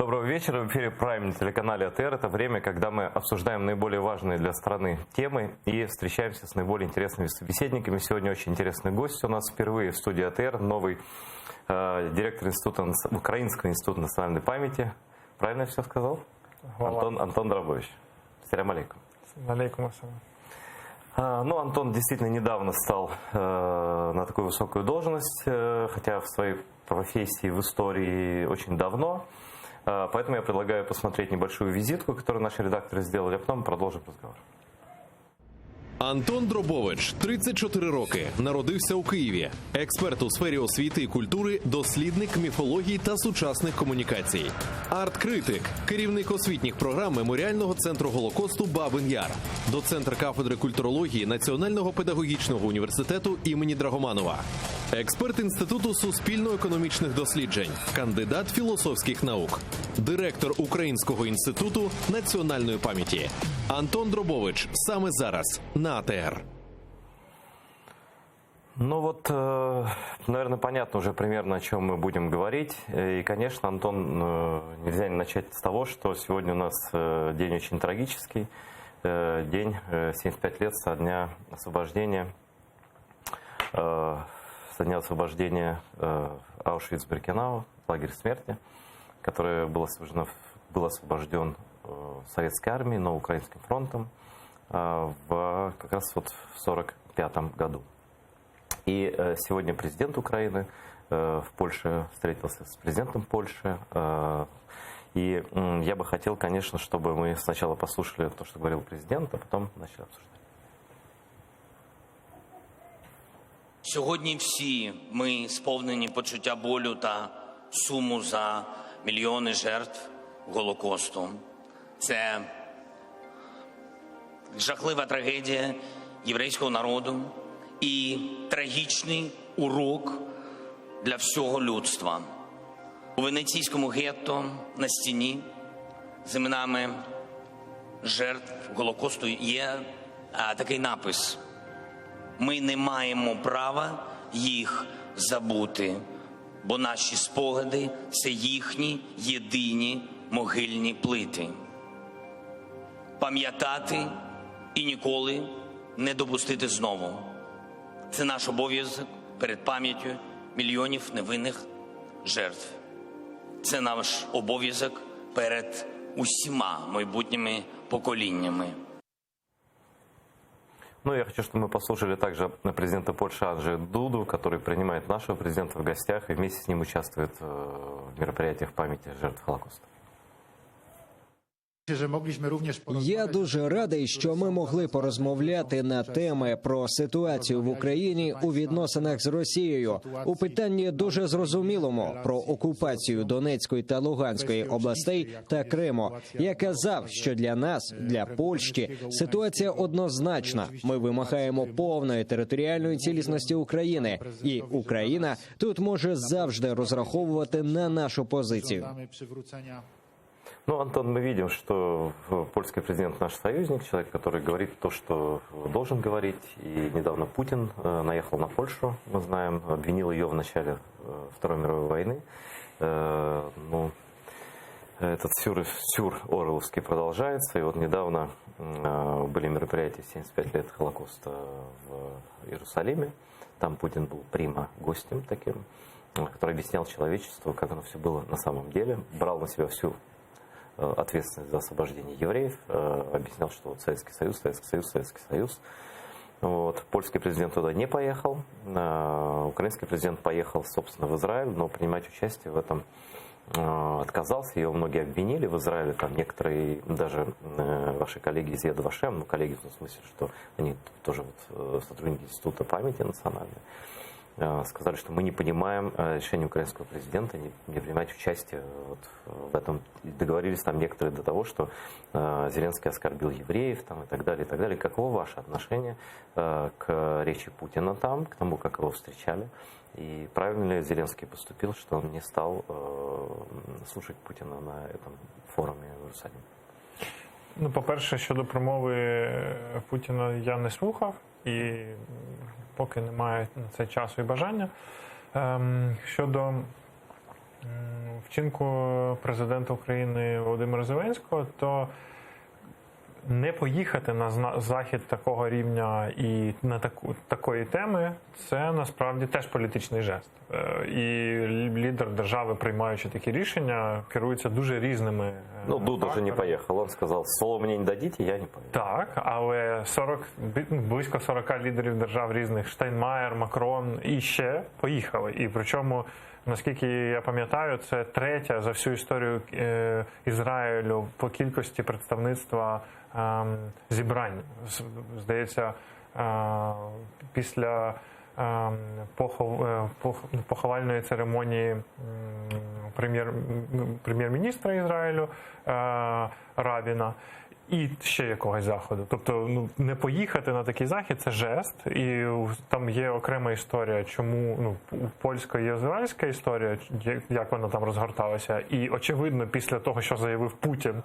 Доброго вечера. В эфире Prime на телеканале АТР. Это время, когда мы обсуждаем наиболее важные для страны темы и встречаемся с наиболее интересными собеседниками. Сегодня очень интересный гость у нас впервые в студии АТР, новый директор Украинского института национальной памяти. Правильно я все сказал? Антон Драбович. Салям алейкум. Алейкум ассалам. Антон действительно недавно стал на такую высокую должность, хотя в своей профессии, в истории очень давно. Поэтому я предлагаю посмотреть небольшую визитку, которую наши редакторы сделали, а потом продолжим разговор. Антон Драбович, 34 роки, народився у Києві. Експерт у сфері освіти і культури, дослідник міфології та сучасних комунікацій. Арт-критик, керівник освітніх програм Меморіального центру Голокосту Бабин Яр, доцентр кафедри культурології Національного педагогічного університету імені Драгоманова. Експерт Інституту суспільно-економічних досліджень, кандидат філософських наук, директор Українського інституту національної пам'яті. Антон Драбович саме зараз на АТР. Наверное, понятно уже примерно, о чем мы будем говорить. И, конечно, Антон, нельзя не начать с того, что сегодня у нас день очень трагический. День 75 лет со дня освобождения Аушвиц-Биркенау, лагерь смерти, который был освобожден советской армией, но Украинским фронтом как раз в 1945 году. И сегодня президент Украины в Польше встретился с президентом Польши. И я бы хотел, конечно, чтобы мы сначала послушали то, что говорил президент, а потом начали обсуждать. Сьогодні всі ми сповнені почуття болю та суму за мільйони жертв Голокосту. Це жахлива трагедія єврейського народу і трагічний урок для всього людства. У венеційському гетто на стіні з іменами жертв Голокосту є такий напис: «Ми не маємо права їх забути, бо наші спогади – це їхні єдині могильні плити». Пам'ятати і ніколи не допустити знову. Це наш обов'язок перед пам'яттю мільйонів невинних жертв. Це наш обов'язок перед усіма майбутніми поколіннями. Я хочу, чтобы мы послушали также президента Польши Анджея Дуду, который принимает нашего президента в гостях и вместе с ним участвует в мероприятиях памяти жертв Холокоста. Я дуже радий, що ми могли порозмовляти на теми про ситуацію в Україні у відносинах з Росією у питанні дуже зрозумілому про окупацію Донецької та Луганської областей та Криму. Я казав, що для нас, для Польщі, ситуація однозначна. Ми вимагаємо повної територіальної цілісності України, і Україна тут може завжди розраховувати на нашу позицію. Антон, мы видим, что польский президент наш союзник, человек, который говорит то, что должен говорить. И недавно Путин наехал на Польшу, мы знаем, обвинил ее в начале Второй мировой войны. Этот сюр оруэлловский продолжается. И недавно были мероприятия 75 лет Холокоста в Иерусалиме. Там Путин был прима-гостем таким, который объяснял человечеству, как оно все было на самом деле, брал на себя всю ответственность за освобождение евреев, объяснял, что Советский Союз. Польский президент туда не поехал, украинский президент поехал, собственно, в Израиль, но принимать участие в этом отказался. Его многие обвинили в Израиле, там некоторые, даже ваши коллеги из Яд Вашем, коллеги в том смысле, что они тоже сотрудники Института памяти национальной, сказали, что мы не понимаем решение украинского президента не принимать участие в этом. Договорились там некоторые до того, что Зеленский оскорбил евреев там, и так далее, и так далее. Каково ваше отношение к речи Путина там, к тому, как его встречали? И правильно ли Зеленский поступил, что он не стал слушать Путина на этом форуме в Иерусалиме? По-перше, щодо промови Путіна я не слухав і поки немає на це часу і бажання. Щодо вчинку президента України Володимира Зеленського, то не поїхати на захід такого рівня і на такої теми – це насправді теж політичний жест. І лідер держави, приймаючи такі рішення, керується дуже різними Дуда же не поехал. Он сказал, слово мне не дадите, я не поеду. Так, але близько 40 лідерів держав різних, Штайнмаєр, Макрон і ще поїхали. І причому, наскільки я пам'ятаю, це третя за всю історію Ізраїлю по кількості представництва зібрань. Здається, після поховальної церемонії прем'єр-міністра Ізраїлю Рабіна і ще якогось заходу. Тобто, не поїхати на такий захід – це жест, і там є окрема історія, чому польсько-ізраїльська історія, як вона там розгорталася, і очевидно, після того, що заявив Путін,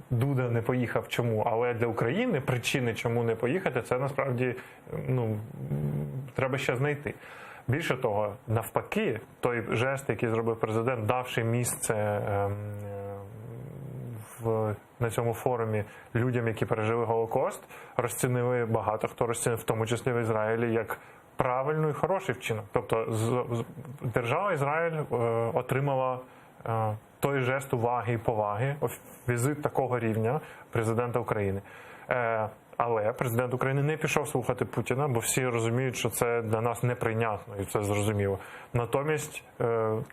Дуда не поїхав чому, але для України причини, чому не поїхати, це насправді треба ще знайти. Більше того, навпаки, той жест, який зробив президент, давши місце на цьому форумі людям, які пережили Голокост, розцінили багато хто розцінив, в тому числі в Ізраїлі, як правильний і хороший вчинок. Тобто держава Ізраїль отримала той жест уваги і поваги, візит такого рівня президента України. Але президент України не пішов слухати Путіна, бо всі розуміють, що це для нас неприйнятно, і це зрозуміло. Натомість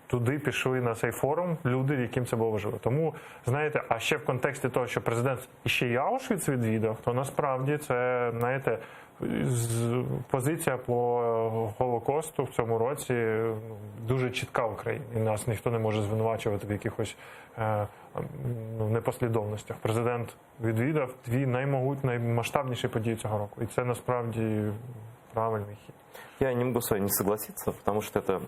туди пішли на цей форум люди, яким це було важливо. Тому, знаєте, а ще в контексті того, що президент ще й Аушвіц відвідав, то насправді це, знаєте, позиція по Голокосту в цьому році дуже чітка в Україні. І нас ніхто не може звинувачувати в якихось непослідовностях. Президент відвідав дві наймасштабніші події цього року. І це насправді правильний хід. Я не могу с вами не согласиться, потому что это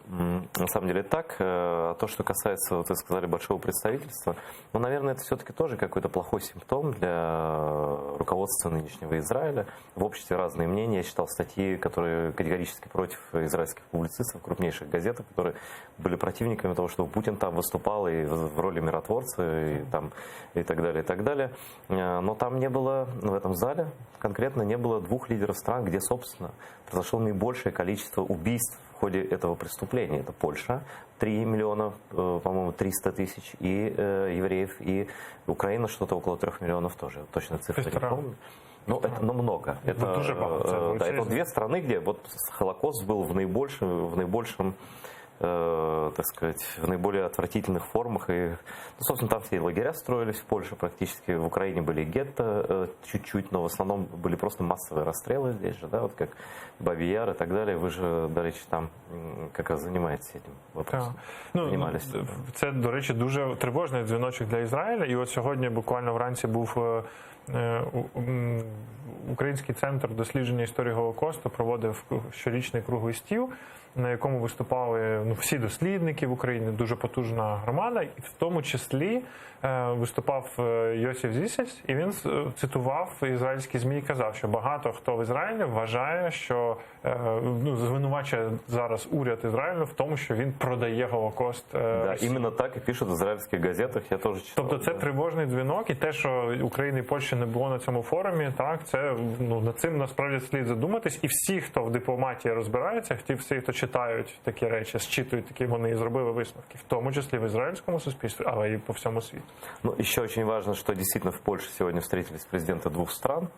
на самом деле так. То, что касается, вот вы сказали, большого представительства, наверное, это все-таки тоже какой-то плохой симптом для руководства нынешнего Израиля. В обществе разные мнения. Я читал статьи, которые категорически против израильских публицистов, крупнейших газет, которые были противниками того, чтобы Путин там выступал и в роли миротворца, и так далее, и так далее. Но там не было, в этом зале конкретно не было двух лидеров стран, где, собственно, произошло наибольшее количество убийств в ходе этого преступления. Это Польша, 3 миллиона, по-моему, 300 тысяч, и евреев, и Украина что-то около 3 миллионов тоже. Точно цифры не помню. Но это много. Это две страны, где вот Холокост был в наибольшем, так сказать, в наиболее отвратительных формах. И, собственно, там все лагеря строились в Польше практически. В Украине были гетто чуть-чуть, но в основном были просто массовые расстрелы здесь же, да, вот как Бабий Яр и так далее. Ви ж, до речі, там якраз займаєтеся цим вопросом. Це, до речі, дуже тривожний дзвіночок для Ізраїля. І от сьогодні буквально вранці був Український центр дослідження історії Голокосту, проводив щорічний круглий стіл, на якому виступали всі дослідники в Україні, дуже потужна громада, і в тому числі виступав Йосиф Зісельс, і він цитував ізраїльські ЗМІ і казав, що багато хто в Ізраїлі вважає, що звинувачує зараз уряд Ізраїлю в тому, що він продає Голокост. Да, іменно так і пишуть в ізраїльських газетах, я теж читав. Тобто це тривожний дзвінок, і те, що України і Польщі не було на цьому форумі, так, це над цим насправді слід задуматись, і всі, хто в дипломатії розбирається, всі, хто читають такі речі, зчитують такі, вони і зробили висновки, в тому числі в израильском суспільстві, але и по всему свету. Ну, еще очень важно, что действительно в Польше сегодня встретились президенты двух стран,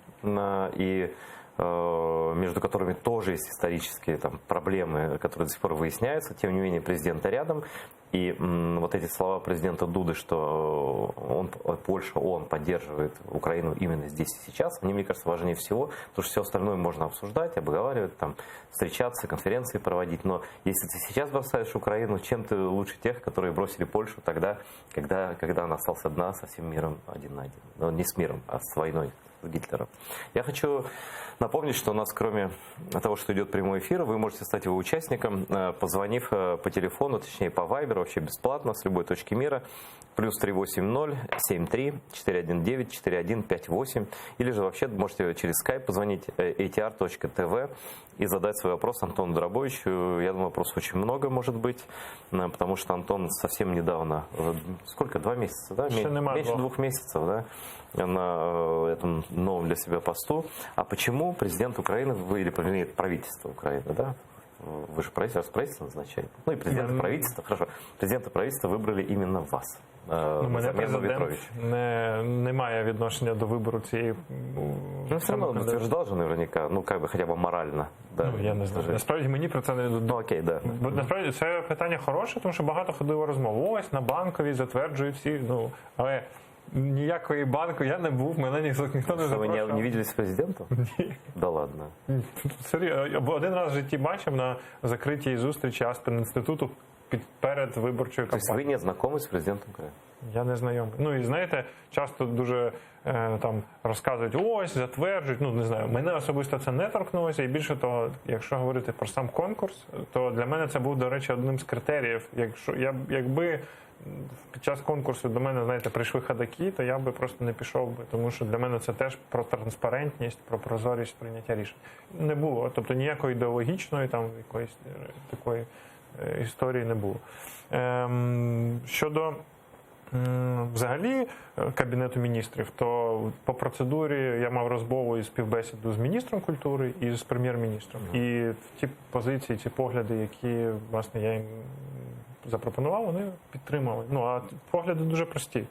и между которыми тоже есть исторические там проблемы, которые до сих пор выясняются. Тем не менее, президенты рядом. И вот эти слова президента Дуды, что Польша поддерживает Украину именно здесь и сейчас, они, мне кажется, важнее всего, потому что все остальное можно обсуждать, обговаривать, там, встречаться, конференции проводить. Но если ты сейчас бросаешь Украину, чем ты лучше тех, которые бросили Польшу тогда, когда она осталась одна со всем миром один на один. Но не с миром, а с войной. Гитлера. Я хочу напомнить, что у нас, кроме того, что идет прямой эфир, вы можете стать его участником, позвонив по телефону, точнее по Viber, вообще бесплатно, с любой точки мира, плюс 380-73-419-4158, или же вообще можете через Skype позвонить atr.tv и задать свой вопрос Антону Драбовичу. Я думаю, вопросов очень много может быть, потому что Антон совсем недавно, сколько, 2 месяца, да? Меньше 2 месяцев, да? На этом новом для себя посту. А почему президент Украины, или правительство Украины, да? Вы же правительство назначаете. Ну и президента правительства, хорошо. Президента правительства выбрали именно вас. Мене президент не має відношення до вибору цієї... Ну, все равно утверждал же наверняка, ну, как бы, хотя бы морально. Да. Ну, я не знаю. Насправді, мені про це не... Ну, окей, да. Насправді, це питання хороше, тому що багато ходило розмов. Ось, на Банковій затверджують всі, ну, але ніякої банку я не був, мене ніхто не запрошував. Ви не виделись з президентом? Ні. Да ладно. Серйозно. Один раз в житті бачив на закритій зустрічі Аспен інституту перед виборчою кампанією. Тобто ви не знайомі з президентом України? Я не знайомий. Ну і знаєте, часто дуже там розказують, ось, затверджують, ну не знаю, мене особисто це не торкнулося, і більше того, якщо говорити про сам конкурс, то для мене це був, до речі, одним з критеріїв. Якби під час конкурсу до мене, знаєте, прийшли ходаки, то я би просто не пішов би, тому що для мене це теж про транспарентність, про прозорість прийняття рішень. Не було, тобто ніякої ідеологічної там якоїсь такої історії не було. Щодо взагалі Кабінету міністрів, то по процедурі я мав розмову і співбесіду з міністром культури і з прем'єр-міністром. І ті позиції, ці погляди, які, власне, я їм запропонував, вони підтримали. Ну, а погляди дуже прості.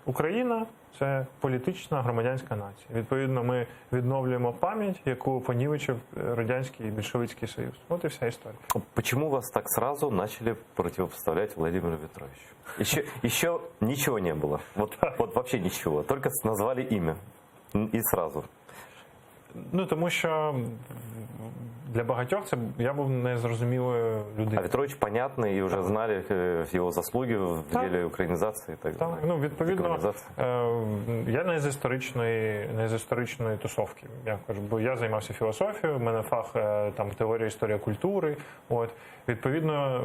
Україна – це політична громадянська нація. Відповідно, ми відновлюємо пам'ять, яку понівечив Радянський і Більшовицький Союз. От і вся історія. Почему вас так сразу начали противопоставлять Владимиру Петровичу? Еще ничего не было. Вот вообще ничего. Только назвали имя. И сразу. Ну, тому що для багатьох це я був незрозумілою людиною. А Петрович понятний і вже знали його заслуги в ділі українізації. Так, ну, відповідно, я не з історичної тусовки, я кажу, бо я займався філософією, в мене фах там теорія історія культури, от. Відповідно,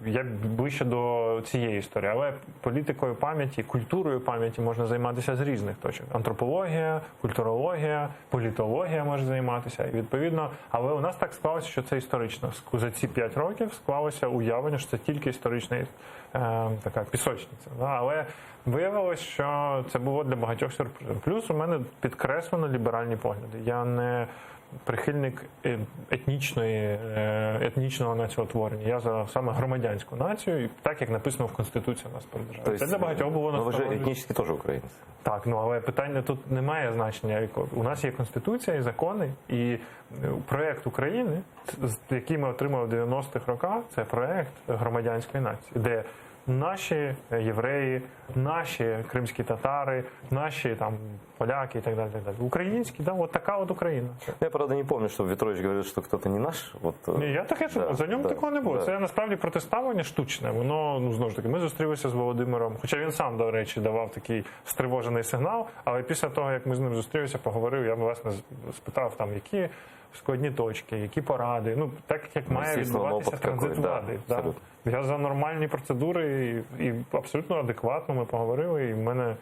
я ближче до цієї історії, але політикою пам'яті, культурою пам'яті можна займатися з різних точок. Антропологія, культурологія, політологія може займатися. І відповідно, але у нас так склалося, що це історично. За ці 5 років склалося уявлення, що це тільки історична така пісочниця. Але виявилось, що це було для багатьох сюрпризом. Плюс у мене підкреслено ліберальні погляди. Я не прихильник етнічного націотворення. Я за саме громадянську націю, так як написано в Конституції у нас про державу. Це для багатьох було насправді. Ви ж етнічні теж українці. Так, ну але питання тут не має значення. У нас є Конституція і закони, і проєкт України, який ми отримали в 90-х роках, це проєкт громадянської нації, де наші євреї, наші кримські татари, наші там поляки і так далі. Українські, да, от така от Україна. Я, правда, не пам'ятаю, що Петрович говорив, що хтось не наш. Ні, я таке, за ньому такого не було. Це насправді протиставлення штучне. Воно, ну, знову ж таки, ми зустрілися з Володимиром, хоча він сам, до речі, давав такий стривожений сигнал, але після того, як ми з ним зустрілися, поговорив, я, власне, спитав там, які складні точки, які поради. Ну, так, як має відбуватися транзит влади. Да. Я за нормальні процедури і абсолютно адекватно ми поговорили, і в мене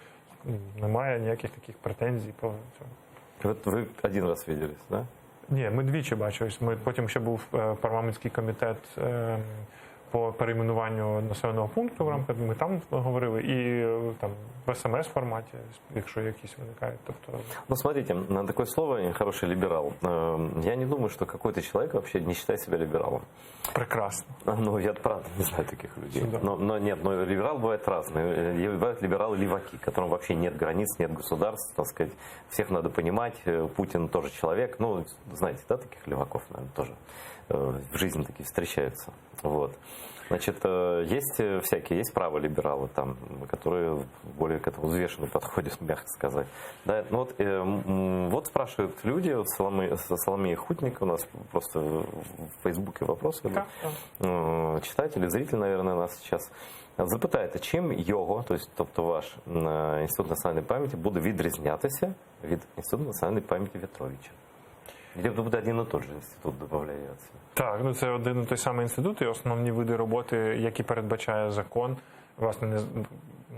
немає ніяких таких претензій по цьому. Ви один раз бачились, так? Да? Ні, ми двічі бачились. Потім ще був парламентський комітет по перейменуванню населеного пункту в рамках, ми там говорили, і там в СМС-форматі, якщо якісь виникають. Тобто... Ну, смотрите, на такое слово «хороший либерал». Я не думаю, что какой-то человек вообще не считает себя либералом. Прекрасно. Ну, я правда не знаю таких людей. Но либерал бывает разный. Бывают либералы-леваки, которым вообще нет границ, нет государств, так сказать. Всех надо понимать. Путин тоже человек. Ну, знаете, да, таких леваков, наверное, тоже в жизни такие встречаются. Вот. Значит, есть всякие, есть праволибералы там, которые более к этому взвешенно подходят, мягко сказать. Да, ну вот спрашивают люди, вот Соломея Хутник, у нас просто в Фейсбуке вопросы, читатели, зрители, наверное, нас сейчас запитаєте, чим його, тобто ваш Інститут національної пам'яті, буде відрізнятися від Інституту національної пам'яті В'ятровича? Де буде один і той же інститут, додається? Так, ну це один і той самий інститут, і основні види роботи, які передбачає закон, власне,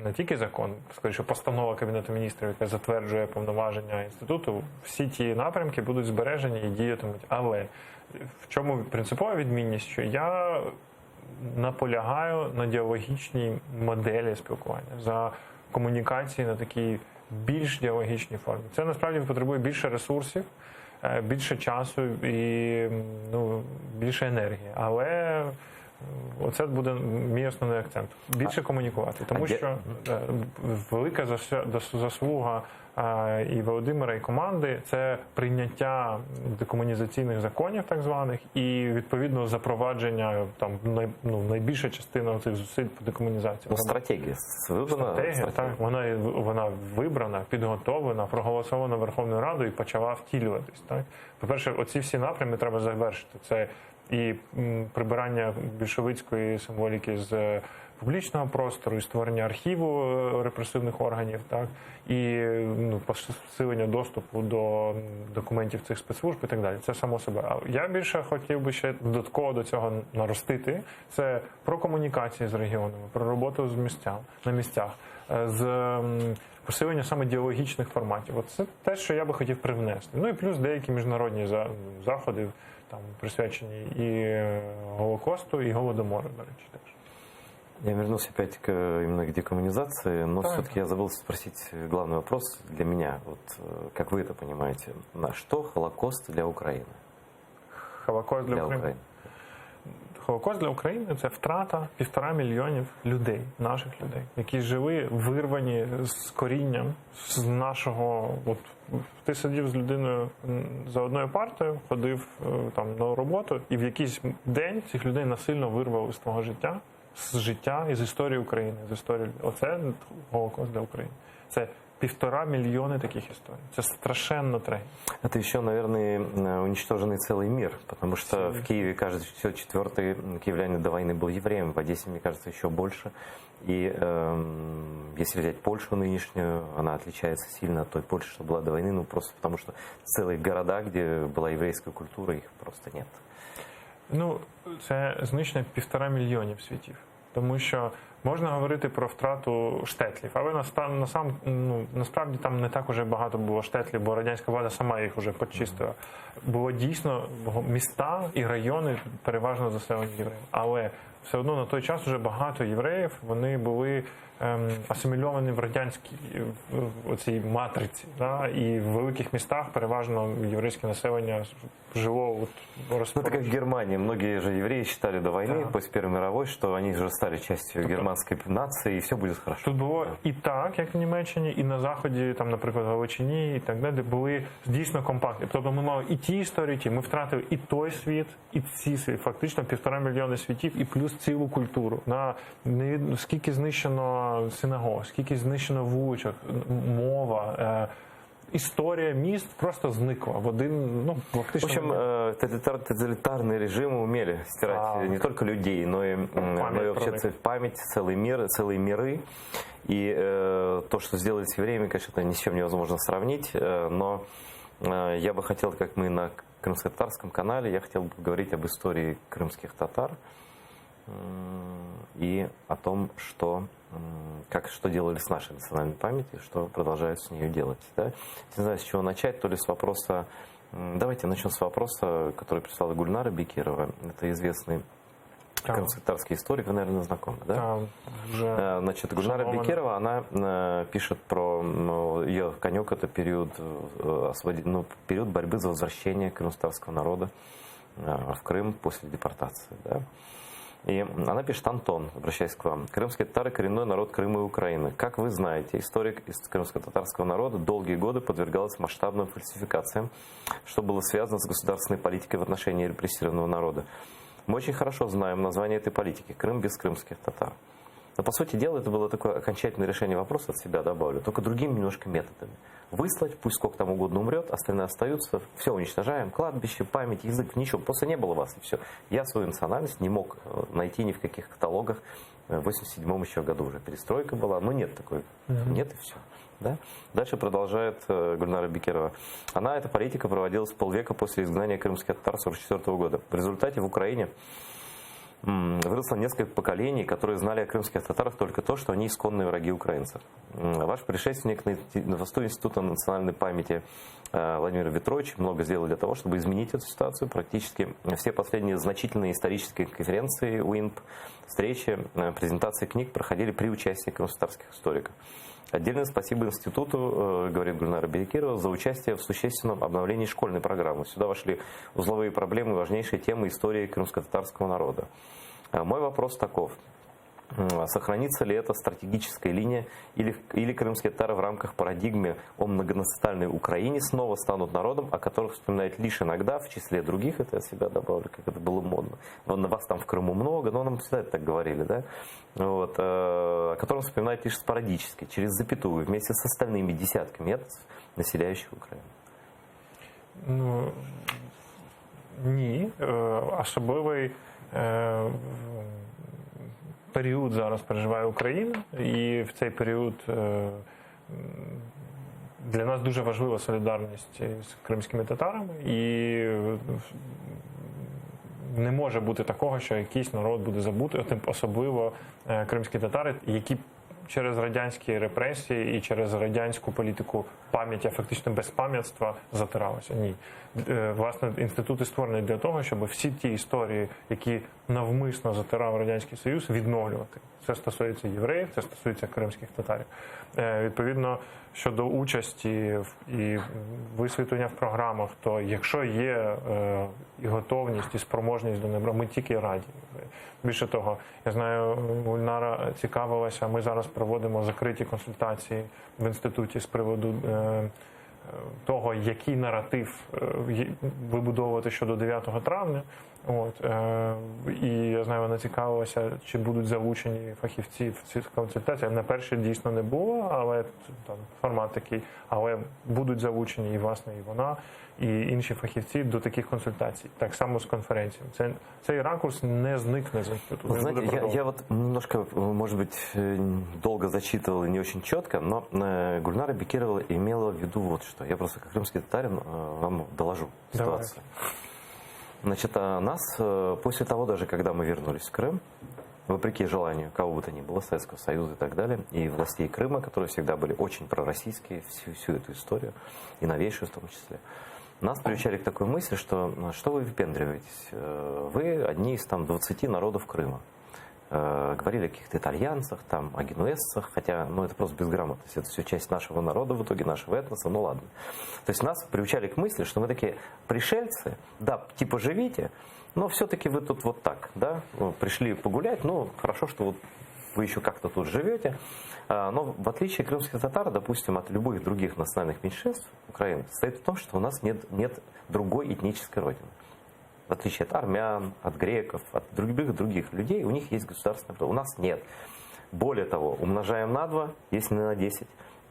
не тільки закон, скоріше, постанова Кабінету міністрів, яка затверджує повноваження інституту, всі ті напрямки будуть збережені і діятимуть. Але в чому принципова відмінність, що я наполягаю на діалогічній моделі спілкування, за комунікації на такій більш діалогічній формі. Це насправді потребує більше ресурсів, більше часу і більше енергії. Але оце буде мій основний акцент. Більше комунікувати. Тому що велика заслуга і Володимира, і команди – це прийняття декомунізаційних законів, так званих, і відповідно запровадження там найбільша частина цих зусиль по декомунізації. Стратегія вибрана. Стратегія, так, вона вибрана, підготовлена, проголосована Верховною Радою і почала втілюватись. Так? По-перше, оці всі напрями треба завершити. Це і прибирання більшовицької символіки з публічного простору, і створення архіву репресивних органів, так, і посилення доступу до документів цих спецслужб і так далі. Це само себе. А я більше хотів би ще додатково до цього наростити. Це про комунікації з регіонами, про роботу на місцях, з посилення саме діалогічних форматів. От це те, що я би хотів привнести. Ну і плюс деякі міжнародні заходи, там присвячені і Голокосту, и Голодомору, до речі, теж. Я вернулся опять именно к декоммунизации, но все-таки я забыл спросить главный вопрос для меня. Вот как вы это понимаете, на что Холокост для Украины? Холокост для України? Холокост для України – це втрата 1,5 мільйонів людей, наших людей, які жили вирвані з корінням, з нашого... От, ти сидів з людиною за одною партою, ходив там на роботу, і в якийсь день цих людей насильно вирвали з твого життя, з життя і з історії України, з історії. Оце Голокост для України. Це 1,5 мільйони таких историй. Это страшенно трагично. Это еще, наверное, уничтоженный целый мир, потому что в Киеве, кажется, четвертый киевлянин до войны был евреем, в Одессе, мне кажется, еще больше. И если взять Польшу нынешнюю, она отличается сильно от той Польши, что была до войны, ну просто потому что целые города, где была еврейская культура, их просто нет. Ну, це знищення 1,5 мільйонів світів. Тому що можна говорити про втрату штетлів, але насправді там не так уже багато було штетлів, бо радянська влада сама їх уже почистила. Було дійсно міста і райони переважно заселені євреями. Але все одно на той час вже багато євреїв, вони були асимільовані в радянській оцій матриці. Да? І в великих містах переважно єврейське населення жило это как в Германии. Многие же евреи считали до войны, после Первой мировой, что они же стали частью германской нации, и все будет хорошо. Тут було і так, як в Німеччині, і на Заході, там, наприклад, в Галичині, і так далі, були дійсно компактні. Тобто ми мали і ті історії, ми втратили і той світ, і ці світ. Фактично 1,5 мільйони світів, і плюс цілу культуру. Скільки знищено синагог, скільки знищено вуличок, мова, история мест просто зникла в один, фактично... В общем, тоталитарные режимы умели стирать не только людей, но и вообще память, целый мир, целые миры. И то, что сделали с евреями, конечно, это ни с чем невозможно сравнить, но я бы хотел, как мы на крымско-татарском канале, я хотел бы говорить об истории крымских татар и о том, что делали с нашей национальной памятью, что продолжают с нее делать. Да? Не знаю, с чего начать, то ли с вопроса... Давайте начнем с вопроса, который прислала Гульнара Бекирова. Это известный крымско-татарский историк, вы, наверное, знакомы, да? Значит, Гульнара Бекирова, она пишет про... Ее конек — это период борьбы за возвращение крымско-татарского народа в Крым после депортации. Да? И она пишет: Антон, обращаясь к вам. Крымские татары – коренной народ Крыма и Украины. Как вы знаете, история крымско-татарского народа долгие годы подвергалась масштабным фальсификациям, что было связано с государственной политикой в отношении репрессированного народа. Мы очень хорошо знаем название этой политики – Крым без крымских татар. Но, по сути дела, это было такое окончательное решение вопроса, от себя добавлю, только другими немножко методами. Выслать, пусть сколько там угодно умрет, остальные остаются, все уничтожаем, кладбище, память, язык, ничего, просто не было вас, и все. Я свою национальность не мог найти ни в каких каталогах. В 87-м еще году уже перестройка была, но нет такой, нет и все. Да? Дальше продолжает Гульнара Бекирова. Эта политика проводилась полвека после изгнания крымских татар 1944 года. В результате в Украине выросло несколько поколений, которые знали о крымских татарах только то, что они исконные враги украинцев. Ваш предшественник на посту Института национальной памяти Владимир Ветрович много сделал для того, чтобы изменить эту ситуацию. Практически все последние значительные исторические конференции, УИНП, встречи, презентации книг проходили при участии крымско-татарских историков. Отдельное спасибо институту, говорит Гульнара Бекирова, за участие в существенном обновлении школьной программы. Сюда вошли узловые проблемы, важнейшие темы истории крымско-татарского народа. Мой вопрос таков. Сохранится ли эта стратегическая линия, или крымские татары в рамках парадигмы о многонациональной Украине снова станут народом, о которых вспоминают лишь иногда, в числе других, это я себя добавлю, как это было модно. На вас там в Крыму много, но нам всегда это так говорили, да? Вот, о котором вспоминают лишь спорадически, через запятую, вместе с остальными десятками этносов, населяющих Украину. Ну, ні. Особливий період зараз переживає Україна, і в цей період для нас дуже важлива солідарність з кримськими татарами, і не може бути такого, що якийсь народ буде забутий, особливо кримські татари, які через радянські репресії і через радянську політику пам'яті, а фактично безпам'ятства затиралися. Ні. Власне, інститути створені для того, щоб всі ті історії, які навмисно затирав Радянський Союз, відновлювати. Це стосується євреїв, це стосується кримських татарів. Відповідно, щодо участі і висвітлення в програмах, то якщо є і готовність, і спроможність до неба, ми тільки раді. Більше того, я знаю, Гульнара цікавилася, ми зараз проводимо закриті консультації в інституті з приводу того, який наратив вибудовувати щодо 9 травня. От, і я знаю, вона цікавилася, чи будуть залучені фахівці в ці консультації. На першій дійсно не було, але там формат такий. Але будуть залучені і власне і вона, і інші фахівці до таких консультацій. Так само з конференціями. Цей ракурс не зникне з інституту. Знаете, я вот немножко, может быть, долго зачитывал и не очень четко, но Гульнара Бекирова имела в виду вот что. Я просто как крымский татарин вам доложу ситуацию. Значит, нас после того, даже когда мы вернулись в Крым, вопреки желанию кого бы то ни было, Советского Союза и так далее, и властей Крыма, которые всегда были очень пророссийские, всю эту историю, и новейшую в том числе, нас приучали к такой мысли, что вы выпендриваетесь, вы одни из там 20 народов Крыма. Говорили о каких-то итальянцах, там, о генуэзцах, хотя, это просто безграмотность, это все часть нашего народа, в итоге нашего этноса, ну ладно. То есть нас приучали к мысли, что мы такие пришельцы, да, типа живите, но все-таки вы тут вот так, да, пришли погулять, хорошо, что вот вы еще как-то тут живете, но в отличие крымских татар, допустим, от любых других национальных меньшинств Украины, состоит в том, что у нас нет другой этнической родины. В отличие от армян, от греков, от других людей, у них есть государственное право. У нас нет. Более того, умножаем на 2, если не на 10,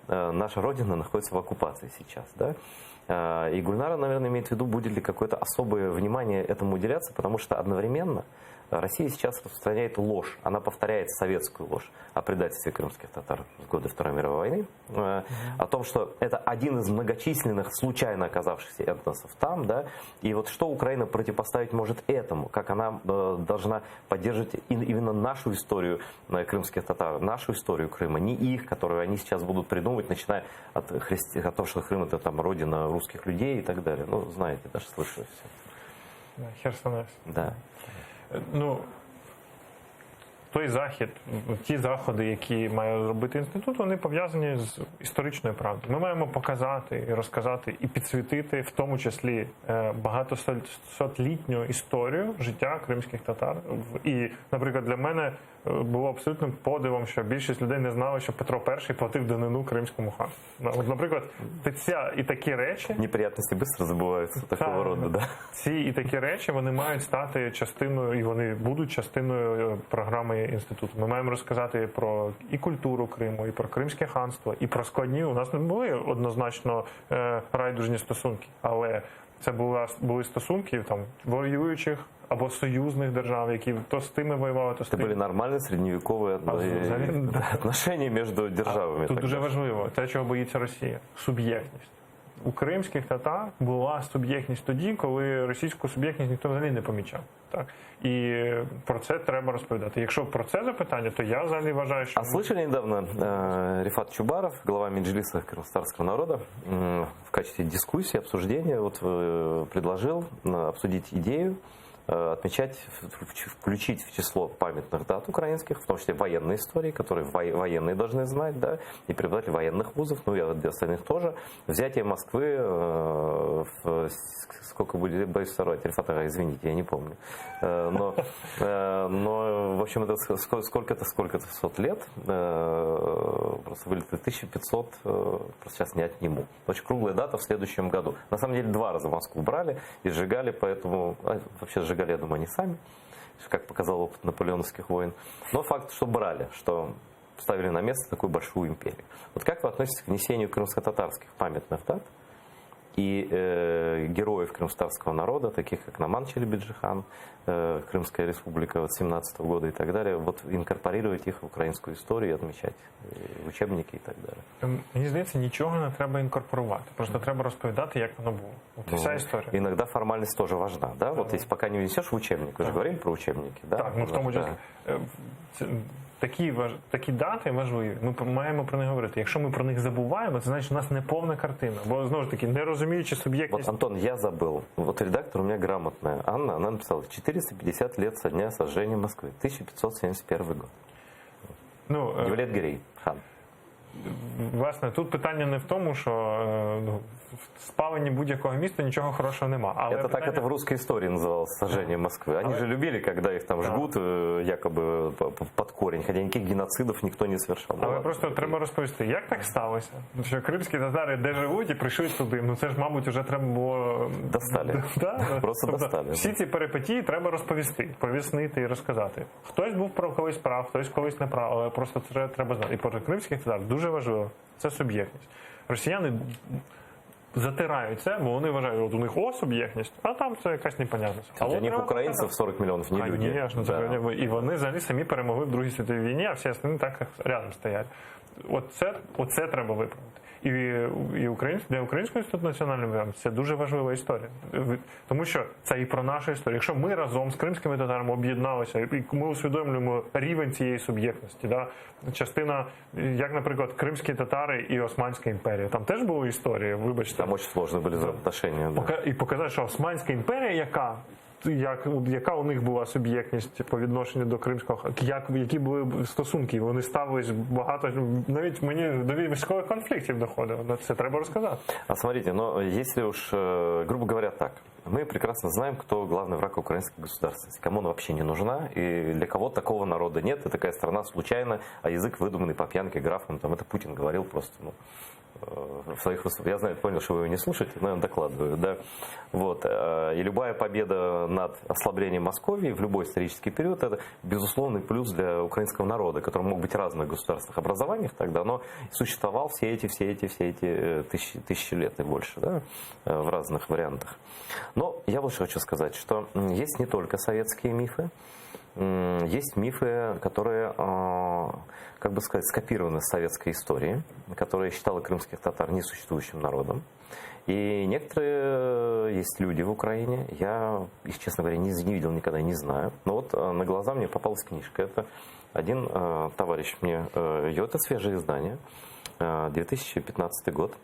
наша родина находится в оккупации сейчас. Да? И Гульнара, наверное, имеет в виду, будет ли какое-то особое внимание этому уделяться, потому что одновременно Россия сейчас распространяет ложь, она повторяет советскую ложь о предательстве крымских татар в годы Второй мировой войны, о том, что это один из многочисленных случайно оказавшихся этносов там, да, и вот что Украина противопоставить может этому, как она должна поддерживать именно нашу историю крымских татар, нашу историю Крыма, не их, которую они сейчас будут придумывать, начиная от того, что Крым это там родина русских людей и так далее. Знаете, даже слышали все. Херсонес. Да. той захід, ті заходи, які має робити інститут, вони пов'язані з історичною правдою. Ми маємо показати і розказати і підсвітити, в тому числі багатосотлітню історію життя кримських татар. І, наприклад, для мене було абсолютним подивом, що більшість людей не знали, що Петро І платив данину кримському хану. От, наприклад, і такі речі... Неприятности быстро забуваються такого роду, да? Ці і такі речі, вони мають стати частиною, і вони будуть частиною програми інституту. Ми маємо розказати про і культуру Криму, і про Кримське ханство, і про складні. У нас не були однозначно райдужні стосунки, але це були стосунки там воюючих або союзних держав, які то з тими воювали, то з тими. Це були нормальні середньовікові отношения між державами. Тут дуже важливо, те, чого боїться Росія – суб'єктність. У кримських татар була суб'єктність тоді, коли російську суб'єктність ніхто взагалі не помічав. Так? І про це треба розповідати. Якщо про це запитання, то я взагалі вважаю, що... А слышали недавно Рифат Чубаров, глава Меджлиса крымстарского народа, в качестве дискуссии, обсуждения предложил обсудить идею отмечать, включить в число памятных дат украинских, в том числе военной истории, которые военные должны знать, да, и преподаватели военных вузов, ну и для остальных тоже, взятие Москвы, сколько будет, боюсь второй, Рифат, извините, я не помню, но в общем, это сколько-то сот лет, просто вылет 1500, просто сейчас не отниму. Очень круглая дата в следующем году. На самом деле 2 раза Москву брали и сжигали, поэтому вообще сжигали, я думаю, не сами, как показал опыт наполеоновских войн. Но факт, что брали, что ставили на место такую большую империю. Вот как вы относитесь к внесению крымско-татарских памятных дат и героев крымстарского народа, таких как Наман Челебиджихан, Крымская республика 17 года и так далее, вот инкорпорировать их в украинскую историю, отмечать в учебники і так далі? Мені здається, нічого не треба інкорпорувати. Просто треба розповідати, як воно було. От вся історія. Иногда формальность тоже важна, да? Вот если пока не внесешь в учебник, вы же говорили про учебники, да? Так, ну в тому числі. Такі дати важливі, ми маємо про них говорити. Якщо ми про них забуваємо, це значить, у нас не повна картина. Бо, знову ж таки, не розуміючи суб'єктність... Вот, Антон, я забыл. Вот редактор у меня грамотная. Анна, она написала 450 лет со дня сожжения Москвы. 1571 год. Ну, Девлет Гирей, хан. Власне, тут питання не в тому, що в спаленні будь-якого міста нічого хорошого нема. Але это питання... так это в русской истории называлось, сожжение Москвы. Они же любили, когда их там жгут якобы под корень, хотя никаких геноцидов никто не совершал. Але просто треба розповісти, як так сталося, що кримські татари де живуть і прийшли туди. Ну це ж, мабуть, вже треба було... Достали. Просто достали. Всі ці перипетії треба розповісти, пояснити і розказати. Хтось був колись прав, хтось колись не прав, але просто це треба знати. І про кримських татар дуже важливо. Це суб'єктність. Росіяни затирають це, бо вони вважають, от у них суб'єктність, а там це якась непонятність. А у них українців 40 мільйонів, не люди. Конечно, да. І вони взагалі самі перемогли в Другій світовій війні, а всі остальні так рядом стоять. Оце треба виправити. І для Українського інституту національної пам'яті це дуже важлива історія. Тому що це і про нашу історію. Якщо ми разом з кримськими татарами об'єдналися, і ми усвідомлюємо рівень цієї суб'єктності, да? Частина, як, наприклад, кримські татари і Османська імперія, там теж були історії, вибачте. Там дуже складні були взаємоотношення. Да. І показати, що Османська імперія, яка у них була суб'єктність по відношенню до кримського, які були стосунки, вони ставились багато, навіть мені до військових конфліктів доходило, це треба розказати. А смотрите, но если уж, грубо говоря, так, мы прекрасно знаем, кто главный враг украинской государственности, кому она вообще не нужна, и для кого такого народа нет, и такая страна случайно, а язык выдуманный по пьянке графом, там это Путин говорил просто, в своих выступлениях. Я понял, что вы его не слушаете, но я докладываю, да. Вот. И любая победа над ослаблением Московии в любой исторический период – это безусловный плюс для украинского народа, который мог быть в разных государственных образованиях тогда, но существовал все эти тысячи лет и больше, да, в разных вариантах. Но я вот что хочу сказать, что есть не только советские мифы, есть мифы, которые, как бы сказать, скопированы с советской истории, которая считала крымских татар несуществующим народом. И некоторые есть люди в Украине, я их, честно говоря, не видел никогда и не знаю. Но вот на глаза мне попалась книжка. Это один товарищ мне ее, это свежее издание, 2015 год.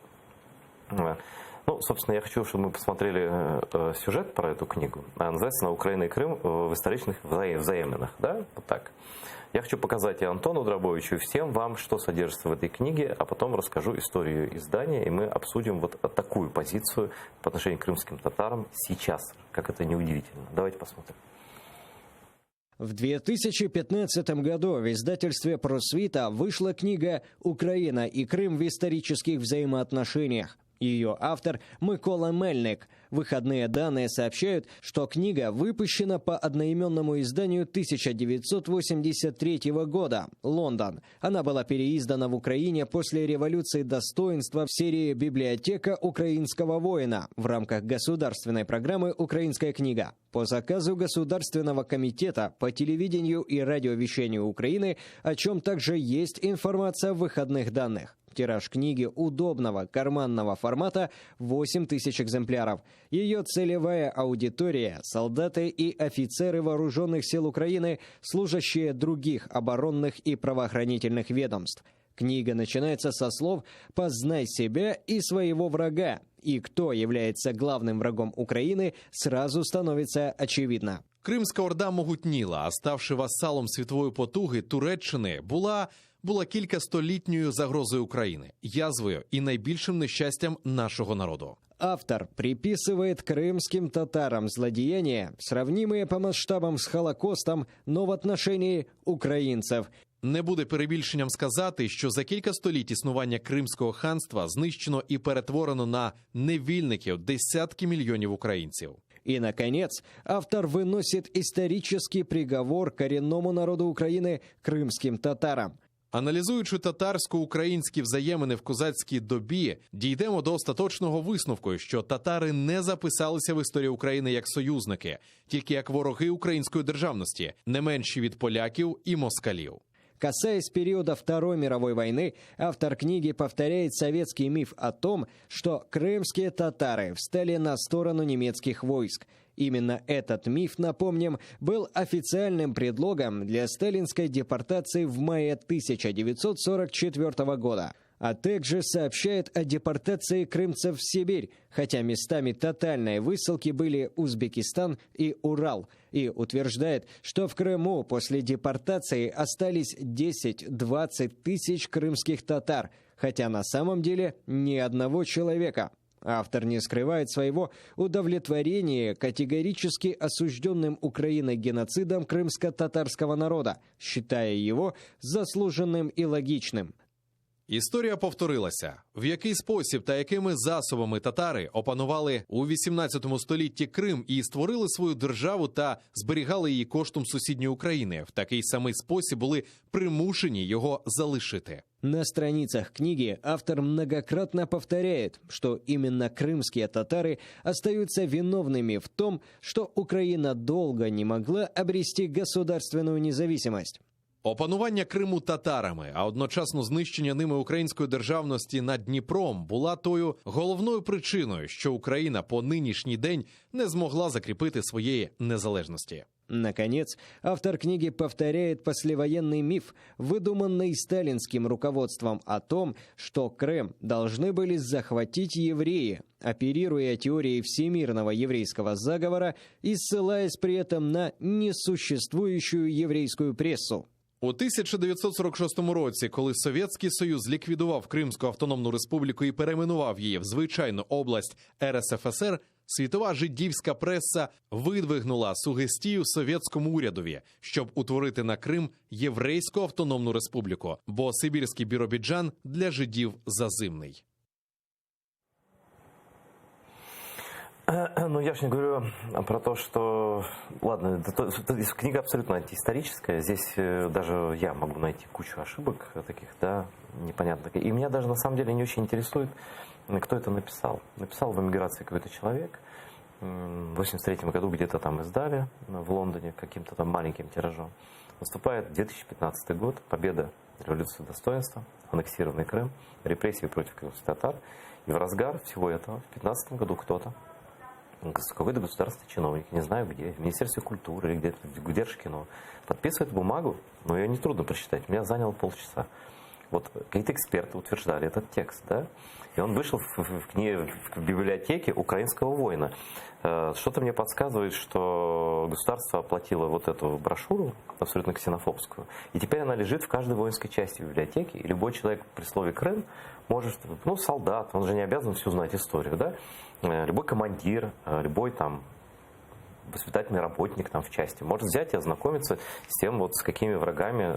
Ну, собственно, я хочу, чтобы мы посмотрели сюжет про эту книгу. Она называется «Украина и Крым в историчных взаиминах». Да? Вот так. Я хочу показать и Антону Драбовичу, и всем вам, что содержится в этой книге, а потом расскажу историю издания, и мы обсудим вот такую позицию по отношению к крымским татарам сейчас. Как это неудивительно. Давайте посмотрим. В 2015 году в издательстве «Просвіта» вышла книга «Украина и Крым в исторических взаимоотношениях». Ее автор Микола Мельник. Выходные данные сообщают, что книга выпущена по одноименному изданию 1983 года, Лондон. Она была переиздана в Украине после революции достоинства в серии «Библиотека украинского воина» в рамках государственной программы «Украинская книга» по заказу Государственного комитета по телевидению и радиовещанию Украины, о чем также есть информация в выходных данных. Тираж книги удобного карманного формата 8000 экземпляров. Ее целевая аудитория – солдаты и офицеры вооруженных сил Украины, служащие других оборонных и правоохранительных ведомств. Книга начинается со слов «Познай себя и своего врага», и кто является главным врагом Украины, сразу становится очевидно. Кримська Орда могутніла, а ставши васалом світової потуги Туреччини, була кількастолітньою загрозою України, язвою і найбільшим нещастям нашого народу. Автор приписывает крымским татарам злодеяния, сравнимые по масштабам с Холокостом, но в отношении украинцев. Не буде перебільшенням сказати, що за кілька століть існування Кримського ханства знищено і перетворено на невільників десятки мільйонів українців. И, наконец, автор выносит исторический приговор коренному народу Украины – крымским татарам. Аналізуючи татарсько-українські взаємини в козацькій добі, дійдемо до остаточного висновку, що татари не записалися в історію України як союзники, тільки як вороги української державності, не менші від поляків і москалів. Касаясь периода Второй мировой войны, автор книги повторяет советский миф о том, что крымские татары встали на сторону немецких войск. Именно этот миф, напомним, был официальным предлогом для сталинской депортации в мае 1944 года. А также сообщает о депортации крымцев в Сибирь, хотя местами тотальной высылки были Узбекистан и Урал, и утверждает, что в Крыму после депортации остались 10-20 тысяч крымских татар, хотя на самом деле ни одного человека. Автор не скрывает своего удовлетворения категорически осужденным Украиной геноцидом крымско-татарского народа, считая его заслуженным и логичным. Історія повторилася. В який спосіб та якими засобами татари опанували у 18 столітті Крим і створили свою державу та зберігали її коштом сусідньої України, в такий самий спосіб були примушені його залишити. На страницах книги автор многократно повторяет, что именно крымские татары остаются виновными в том, что Украина долго не могла обрести государственную независимость. Опанування Криму татарами, а одночасно знищення ними української державності над Дніпром була тою головною причиною, що Україна по нинішній день не змогла закріпити своєї незалежності. Наконец, автор книги повторяет послевоенный миф, выдуманный сталинским руководством о том, что Крым должны были захватить евреи, оперируя теорией всемирного еврейского заговора и ссылаясь при этом на несуществующую еврейскую прессу. У 1946 році, коли Совєтський Союз ліквідував Кримську автономну республіку і перейменував її в звичайну область РСФСР, світова жидівська преса видвигнула сугестію совєтському урядові, щоб утворити на Крим Єврейську автономну республіку, бо Сибірський Біробіджан для жидів зазимний. Ну, я же не говорю про то, что... Ладно, книга абсолютно антиисторическая. Здесь даже я могу найти кучу ошибок таких, да, непонятных. И меня даже на самом деле не очень интересует, кто это написал. Написал в эмиграции какой-то человек. В 1983 году где-то там издали в Лондоне каким-то там маленьким тиражом. Наступает 2015 год, победа революции достоинства, аннексированный Крым, репрессии против крымских татар. И в разгар всего этого в 2015 году кто-то, какой-то государственный чиновник, не знаю где, в Министерстве культуры или где-то в Держкино, подписывает бумагу, но ее нетрудно прочитать, меня заняло полчаса, Вот какие-то эксперты утверждали этот текст, да? И он вышел в библиотеке украинского воина. Что-то мне подсказывает, что государство оплатило вот эту брошюру, абсолютно ксенофобскую, и теперь она лежит в каждой воинской части библиотеки, и любой человек при слове «Крым» может, ну, солдат, он же не обязан всю знать историю, да? Любой командир, любой там воспитательный работник там в части может взять и ознакомиться с тем, вот с какими врагами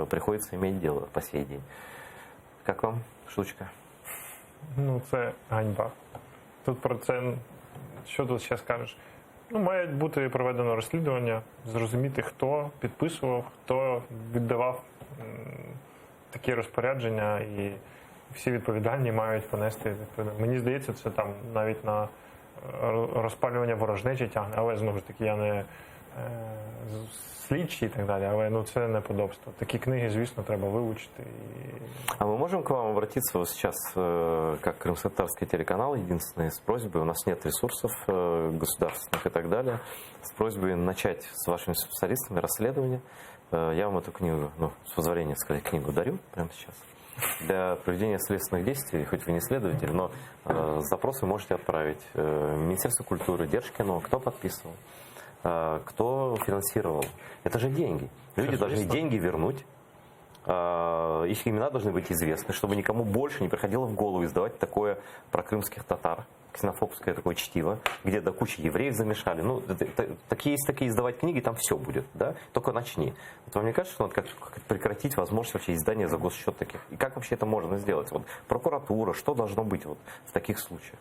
приходится иметь дело по сей день. Как вам штучка? Ну, це ганьба. Тут про це, що тут ще скажеш? Ну, має бути проведено розслідування, зрозуміти, хто підписував, хто віддавав такі розпорядження, і всі відповідальні мають понести відповідальність. Мені здається, це там навіть на розпалювання ворожнечі тягне, але знову ж таки я не слідчий і так далі, але ну, це неподобство. Такі книги, звісно, треба вивчити. А мы можем к вам обратиться вот сейчас, как крымско-татарский телеканал, единственный, с просьбой, у нас нет ресурсов государственных и так далее, с просьбой начать с вашими специалистами расследование. Я вам эту книгу, ну, с позволения сказать, книгу дарю прямо сейчас. Для проведения следственных действий, хоть вы не следователь, но запросы можете отправить Министерство культуры, Держкино, кто подписывал, кто финансировал. Это же деньги. Люди должны деньги вернуть. Их имена должны быть известны, чтобы никому больше не приходило в голову издавать такое про крымских татар, ксенофобское такое чтиво, где до кучи евреев замешали. Ну, такие издавать книги, там все будет, да? Только начни. Вот вам не кажется, что надо как прекратить возможность вообще издания за госсчет таких? И как вообще это можно сделать? Вот прокуратура, что должно быть вот в таких случаях?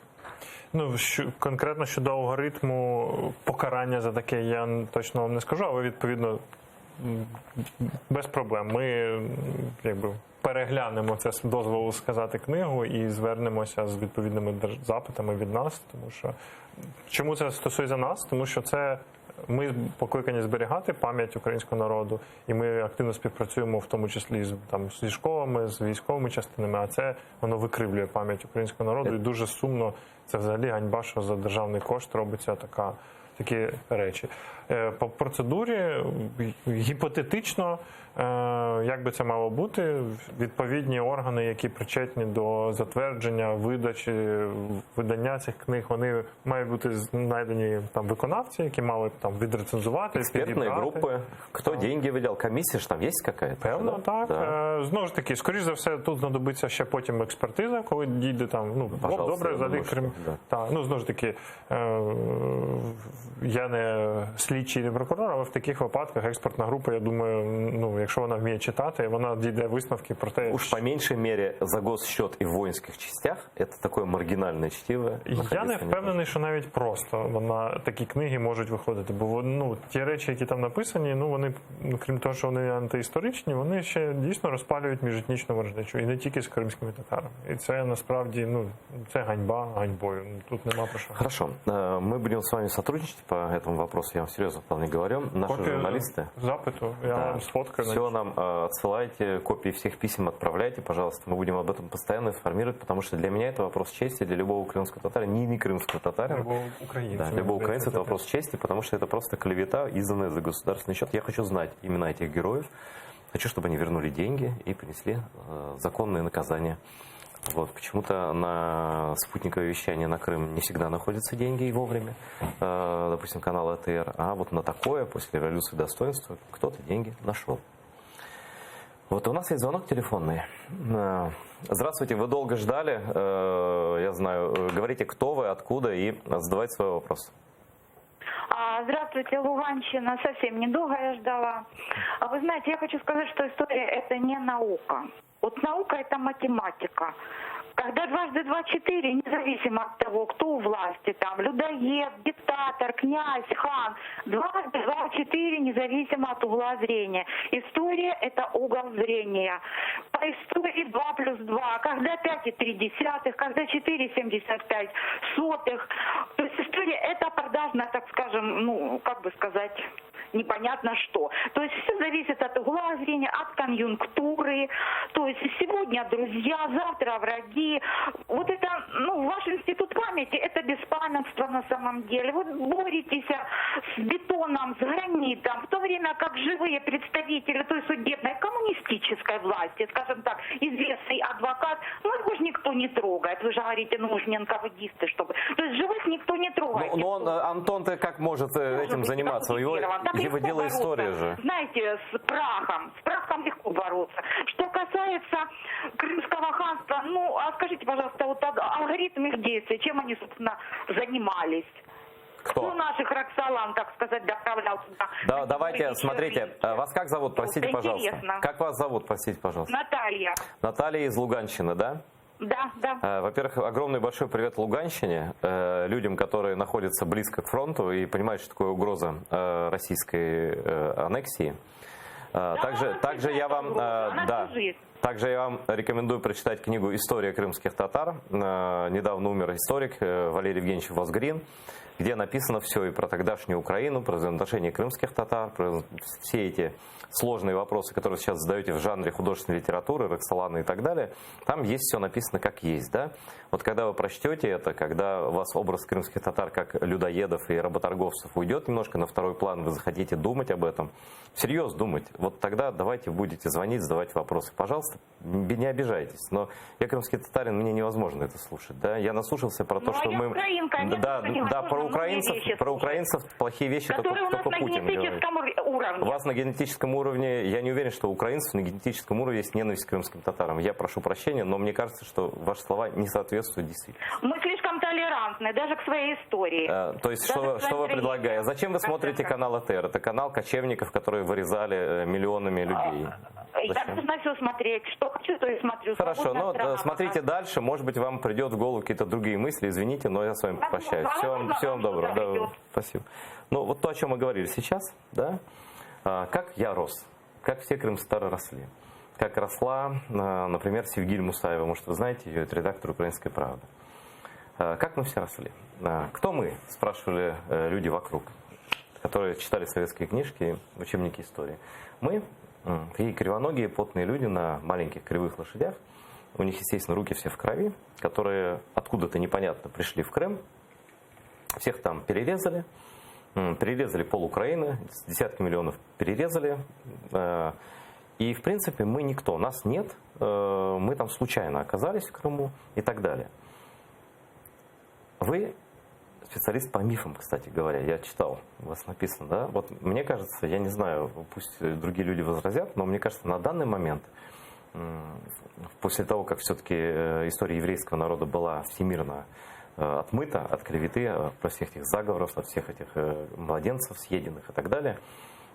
Ну, конкретно щодо алгоритму покарання за таке я точно вам не скажу, але відповідно без проблем. Ми якби переглянемо це з дозволу сказати книгу і звернемося з відповідними запитами від нас, тому що чому це стосується нас? Тому що це ми покликані зберігати пам'ять українського народу, і ми активно співпрацюємо в тому числі зі школами, з військовими частинами, а це воно викривлює пам'ять українського народу, і дуже сумно, це взагалі ганьба, що за державний кошт робиться такі речі. По процедурі гіпотетично, як би це мало бути, відповідні органи, які причетні до затвердження, видачі, видання цих книг, вони мають бути знайдені там виконавці, які мали там відрецензувати, експертні групи, хто деньги виділяв, комісія ж там є якась? Певно, так. Да. Знову ж таки, скоріш за все, тут знадобиться ще потім експертиза, коли дійде там, ну, добре, взагалі Крим. Да. Ну, знову ж таки, я не слідчий, не прокурор, але в таких випадках експертна група, я думаю, ну, якщо вона вміє читати, вона дійде висновки про те, уж по меншій мірі за госсчет і в воїнських частях це таке маргінальне чтиво. Я не впевнений, що навіть просто такі книги можуть виходити, бо ну, ті речі, які там написані, ну, вони, крім того, що вони антиісторичні, вони ще дійсно розпалюють міжетнічну ворожнечу, і не тільки з кримськими татарами. І це насправді, ну, це ганьба ганьбою. Тут нема про що. Хорошо. Мы будем с вами сотрудничать по этому вопросу, я вам серьезно вполне говорю. Наши журналисты... Запиту, я вам сфоткаю. Все нам отсылайте, копии всех писем отправляйте, пожалуйста. Мы будем об этом постоянно информировать, потому что для меня это вопрос чести, для любого украинского татарина, не крымского татарина. Любого украинца. Да, любого украинца это вопрос чести, потому что это просто клевета, изданная за государственный счет. Я хочу знать имена этих героев, хочу, чтобы они вернули деньги и принесли законные наказания. Вот, почему-то на спутниковое вещание на Крым не всегда находятся деньги и вовремя, допустим, канал АТР, а вот на такое, после революции достоинства, кто-то деньги нашел. Вот у нас есть звонок телефонный. Здравствуйте, вы долго ждали, я знаю, говорите, кто вы, откуда, и задавайте свой вопрос. Здравствуйте, Луганщина. Совсем недолго я ждала. Вы знаете, я хочу сказать, что история – это не наука. Вот наука – это математика. Когда дважды два – 4, независимо от того, кто у власти, там, людоед, диктатор, князь, хан, дважды два – 4, независимо от угла зрения. История – это угол зрения. По истории 2 плюс 2, когда 5,3, когда 4,75. То есть история – это продажная, так скажем, ну, как бы сказать, непонятно что. То есть все зависит от угла зрения, от конъюнктуры. То есть сегодня друзья, завтра враги. Вот это, ваш институт памяти, это беспамятство на самом деле. Вы боретесь с бетоном, с гранитом, в то время как живые представители той судебной коммунистической власти, скажем так, известный адвокат, его же никто не трогает. Вы же говорите, мы же не НКВДисты, чтобы... То есть живых никто не трогает. Но Антон-то как может этим заниматься? Его дело история же. Знаете, с прахом легко бороться. Что касается Крымского ханства, а скажите, пожалуйста, вот алгоритм их действий, чем они, собственно, занимались? Кто наших Роксолан, так сказать, доправлял сюда? Да, давайте, смотрите, вас как зовут, простите, пожалуйста? Интересно. Как вас зовут, простите, пожалуйста? Наталья. Наталья из Луганщины, да? Да. Во-первых, огромный большой привет Луганщине, людям, которые находятся близко к фронту и понимают, что такое угроза российской аннексии. Также я вам рекомендую прочитать книгу «История крымских татар». Недавно умер историк Валерий Евгеньевич Возгрин, где написано все и про тогдашнюю Украину, про взаимоотношения крымских татар, про все эти сложные вопросы, которые сейчас задаете в жанре художественной литературы, Роксолана и так далее. Там есть все написано как есть, да? Вот когда вы прочтете это, когда у вас образ крымских татар как людоедов и работорговцев уйдет немножко на второй план, вы захотите думать об этом, всерьез думать, вот тогда давайте будете звонить, задавать вопросы. Пожалуйста, не обижайтесь, но я крымский татарин, мне невозможно это слушать, да? Я наслушался про то, что мы... Про украинцев плохие вещи только Путин говорит. У вас на генетическом уровне, я не уверен, что у украинцев на генетическом уровне есть ненависть к крымским татарам. Я прошу прощения, но мне кажется, что ваши слова не соответствуют действительности. Мы слишком толерантны, даже к своей истории. То есть, что вы предлагаете? Зачем вы смотрите канал АТР? Это канал кочевников, которые вырезали миллионами людей. Я должна все смотреть. Что хочу, то и смотрю. Хорошо, но смотрите дальше. Может быть, вам придет в голову какие-то другие мысли. Извините, но я с вами прощаюсь. Всего вам доброго. Да, спасибо. Ну, вот то, о чем мы говорили сейчас, да? Как я рос, как все крымстары росли. Как росла, например, Севгиль Мусаева, может, вы знаете ее, это редактор «Украинской правды». Как мы все росли? Кто мы, спрашивали люди вокруг, которые читали советские книжки, учебники истории. Мы такие кривоногие, потные люди на маленьких кривых лошадях. У них, естественно, руки все в крови, которые откуда-то непонятно пришли в Крым. Всех там перерезали. Перерезали пол Украины, десятки миллионов перерезали. И, в принципе, мы никто, нас нет. Мы там случайно оказались в Крыму и так далее. Вы специалист по мифам, кстати говоря, я читал, у вас написано, да? Вот мне кажется, я не знаю, пусть другие люди возразят, но мне кажется, на данный момент, после того, как все-таки история еврейского народа была всемирно отмыта от клеветы, от всех этих заговоров, от всех этих младенцев съеденных и так далее,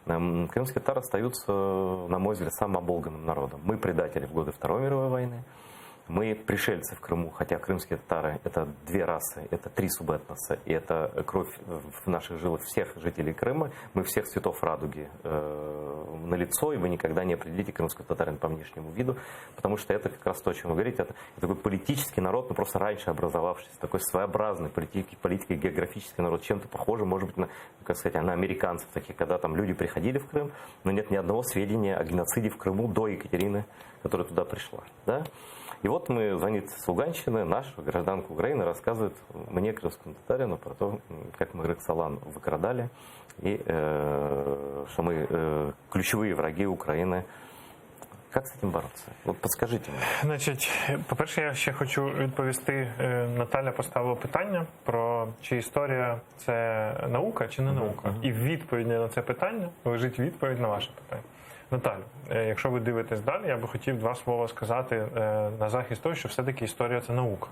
крымские татары остаются, на мой взгляд, самым оболганным народом. Мы предатели в годы Второй мировой войны. Мы пришельцы в Крыму, хотя крымские татары – это две расы, это три субэтноса, и это кровь в наших жилах всех жителей Крыма. Мы всех цветов радуги налицо, и вы никогда не определите крымского татарина по внешнему виду, потому что это как раз то, о чем вы говорите, это такой политический народ, но просто раньше образовавшийся, такой своеобразный политико-географический народ, чем-то похожий, может быть, на, как сказать, на американцев, таких, когда там люди приходили в Крым, но нет ни одного сведения о геноциде в Крыму до Екатерины, которая туда пришла. Да? И вот мы звонит с Луганщины, наша гражданка Украины рассказывает мне, крымскому татарину, про то, как мы Роксолан выкрадали, и что мы ключові враги України. Як з цим боротися? От підскажіть мені. Значить, по-перше, я ще хочу відповісти. Наталя поставила питання про чи історія це наука чи не наука. І в відповіді на це питання лежить відповідь на ваше питання. Наталю, якщо ви дивитесь далі, я би хотів два слова сказати на захист того, що все-таки історія – це наука.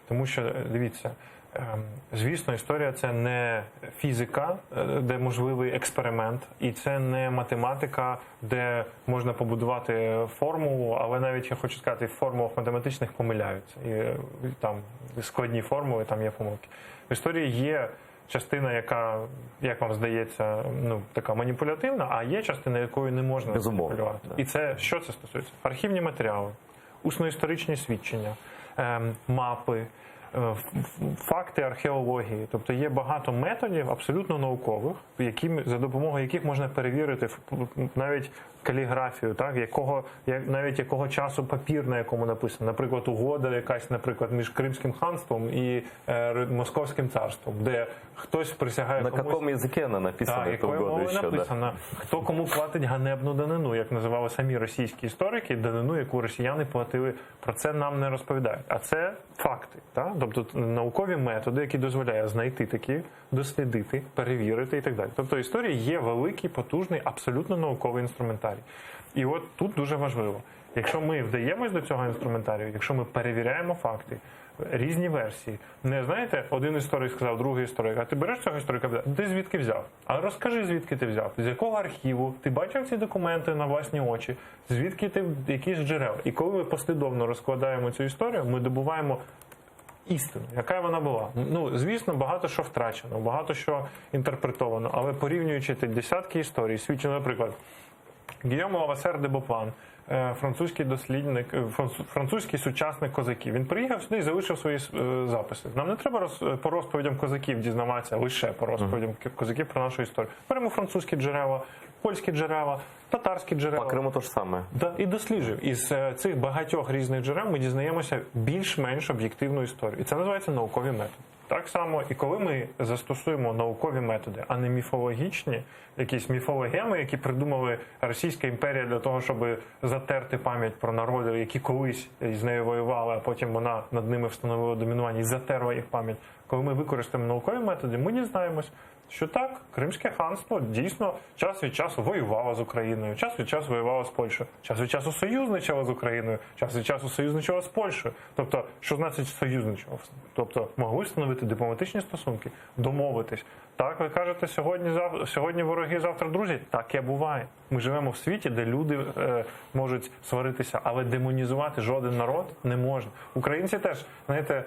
Тому що, дивіться, звісно, історія – це не фізика, де можливий експеримент, і це не математика, де можна побудувати формулу, але навіть, я хочу сказати, в формулах математичних помиляються. І там складні формули, там є помилки. В історії є частина, яка, як вам здається, така маніпулятивна, а є частина, якою не можна маніпулювати. Да. І це, що це стосується? Архівні матеріали, усно-історичні свідчення, мапи, факти археології. Тобто є багато методів абсолютно наукових, за допомогою яких можна перевірити навіть каліграфію, так, навіть якого часу папір, на якому написано, наприклад, угода якась, наприклад, між Кримським ханством і Московським царством, де хтось присягає На комусь... каком языке она написана, Так, эта якою угода мовою еще, да? написано, хто кому платить ганебну данину, як називали самі російські історики, данину, яку росіяни платили, про це нам не розповідають. А це факти, так? Тобто наукові методи, які дозволяють знайти такі, дослідити, перевірити і так далі. Тобто історія є великий, потужний, абсолютно науковий інструментарій. І от тут дуже важливо, якщо ми вдаємось до цього інструментарію, якщо ми перевіряємо факти, різні версії. Не, знаєте, один історик сказав, другий історик, а ти береш цього історика, ти звідки взяв? А розкажи, звідки ти взяв? З якого архіву? Ти бачив ці документи на власні очі? Звідки ти якісь джерела? І коли ми послідовно розкладаємо цю історію, ми добуваємо істину, яка вона була. Ну, звісно, багато що втрачено, багато що інтерпретовано, але порівнюючи ті десятки історій, свідчено, наприклад, Гійом Лавасер де Боплан, французький дослідник, французький сучасник козаків. Він приїхав сюди і залишив свої записи. Нам не треба по розповідям козаків дізнаватися, лише по розповідям козаків про нашу історію. Беремо французькі джерела, польські джерела, татарські джерела. По Криму то ж саме. Да, і досліджуємо. Із цих багатьох різних джерел ми дізнаємося більш-менш об'єктивну історію. І це називається наукові методи. Так само, і коли ми застосуємо наукові методи, а не міфологічні, якісь міфологеми, які придумали Російська імперія для того, щоб затерти пам'ять про народи, які колись з нею воювали, а потім вона над ними встановила домінування і затерла їх пам'ять. Коли ми використаємо наукові методи, ми дізнаємось, що так, Кримське ханство дійсно час від часу воювало з Україною, час від часу воювало з Польщею, час від часу союзничало з Україною, час від часу союзничало з Польщею. Тобто, що значить союзничало? Тобто, могли встановити дипломатичні стосунки, домовитись. Так, ви кажете, сьогодні вороги, завтра друзі? Таке буває. Ми живемо в світі, де люди можуть сваритися, але демонізувати жоден народ не можна. Українці теж, знаєте,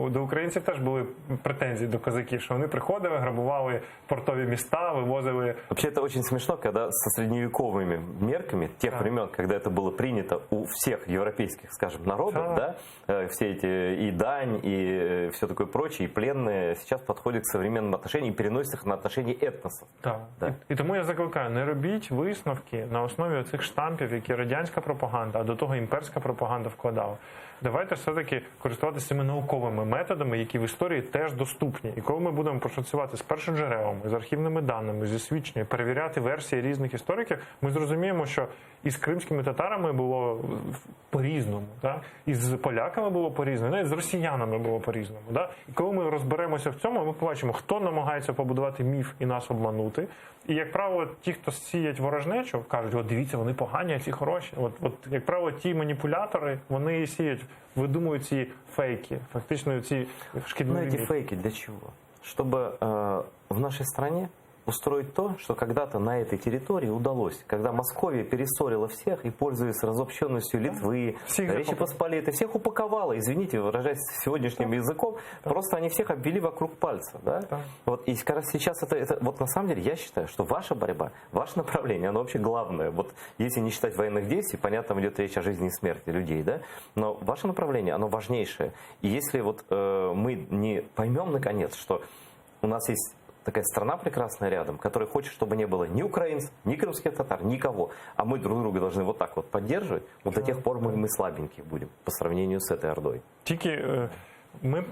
до українців теж були претензії до козаків, що вони приходили, грабували портові міста, вивозили... Вообще это очень смешно, когда со средневековыми мерками тех времен, когда это было принято у всех европейских, скажем, народов, да, все эти и дань, и все такое прочее, и пленные сейчас подходят к современным отношениям и переносят их на отношения этносов. Так. Да. І тому я закликаю, не робіть висновки на основі цих штампів, які радянська пропаганда, а до того імперська пропаганда вкладала. Давайте все-таки користуватися цими науковими методами, які в історії теж доступні. І коли ми будемо працювати з першоджерелами, з архівними даними, зі свідченнями, перевіряти версії різних істориків, ми зрозуміємо, що і з кримськими татарами було по-різному, да? І з поляками було по-різному, навіть з росіянами було по-різному. Да? І коли ми розберемося в цьому, ми побачимо, хто намагається побудувати міф і нас обманути. І, як правило, ті, хто сіять ворожнечу, кажуть, от дивіться, вони погані, а ці хороші. От, як правило, ті маніпулятори, вони сіють, видумують ці фейки, фактично ці шкідливі Но эти міфи. фейки для чего? Чтобы в нашей стране устроить то, что когда-то на этой территории удалось, когда Московия перессорила всех и, пользуясь разобщенностью Литвы, Речи Посполитой, всех упаковала, извините, выражаясь сегодняшним языком, просто они всех обвели вокруг пальца. Да? Вот, и как раз сейчас вот на самом деле я считаю, что ваша борьба, ваше направление, оно вообще главное. Вот если не считать военных действий, понятно, идет речь о жизни и смерти людей, да? Но ваше направление, оно важнейшее. И если вот мы не поймем наконец, что у нас есть такая страна прекрасная рядом, которая хочет, чтобы не было ни украинцев, ни крымских татар, никого. А мы друг друга должны вот так вот поддерживать. Вот до тех пор мы слабенькие будем по сравнению с этой Ордой. Тільки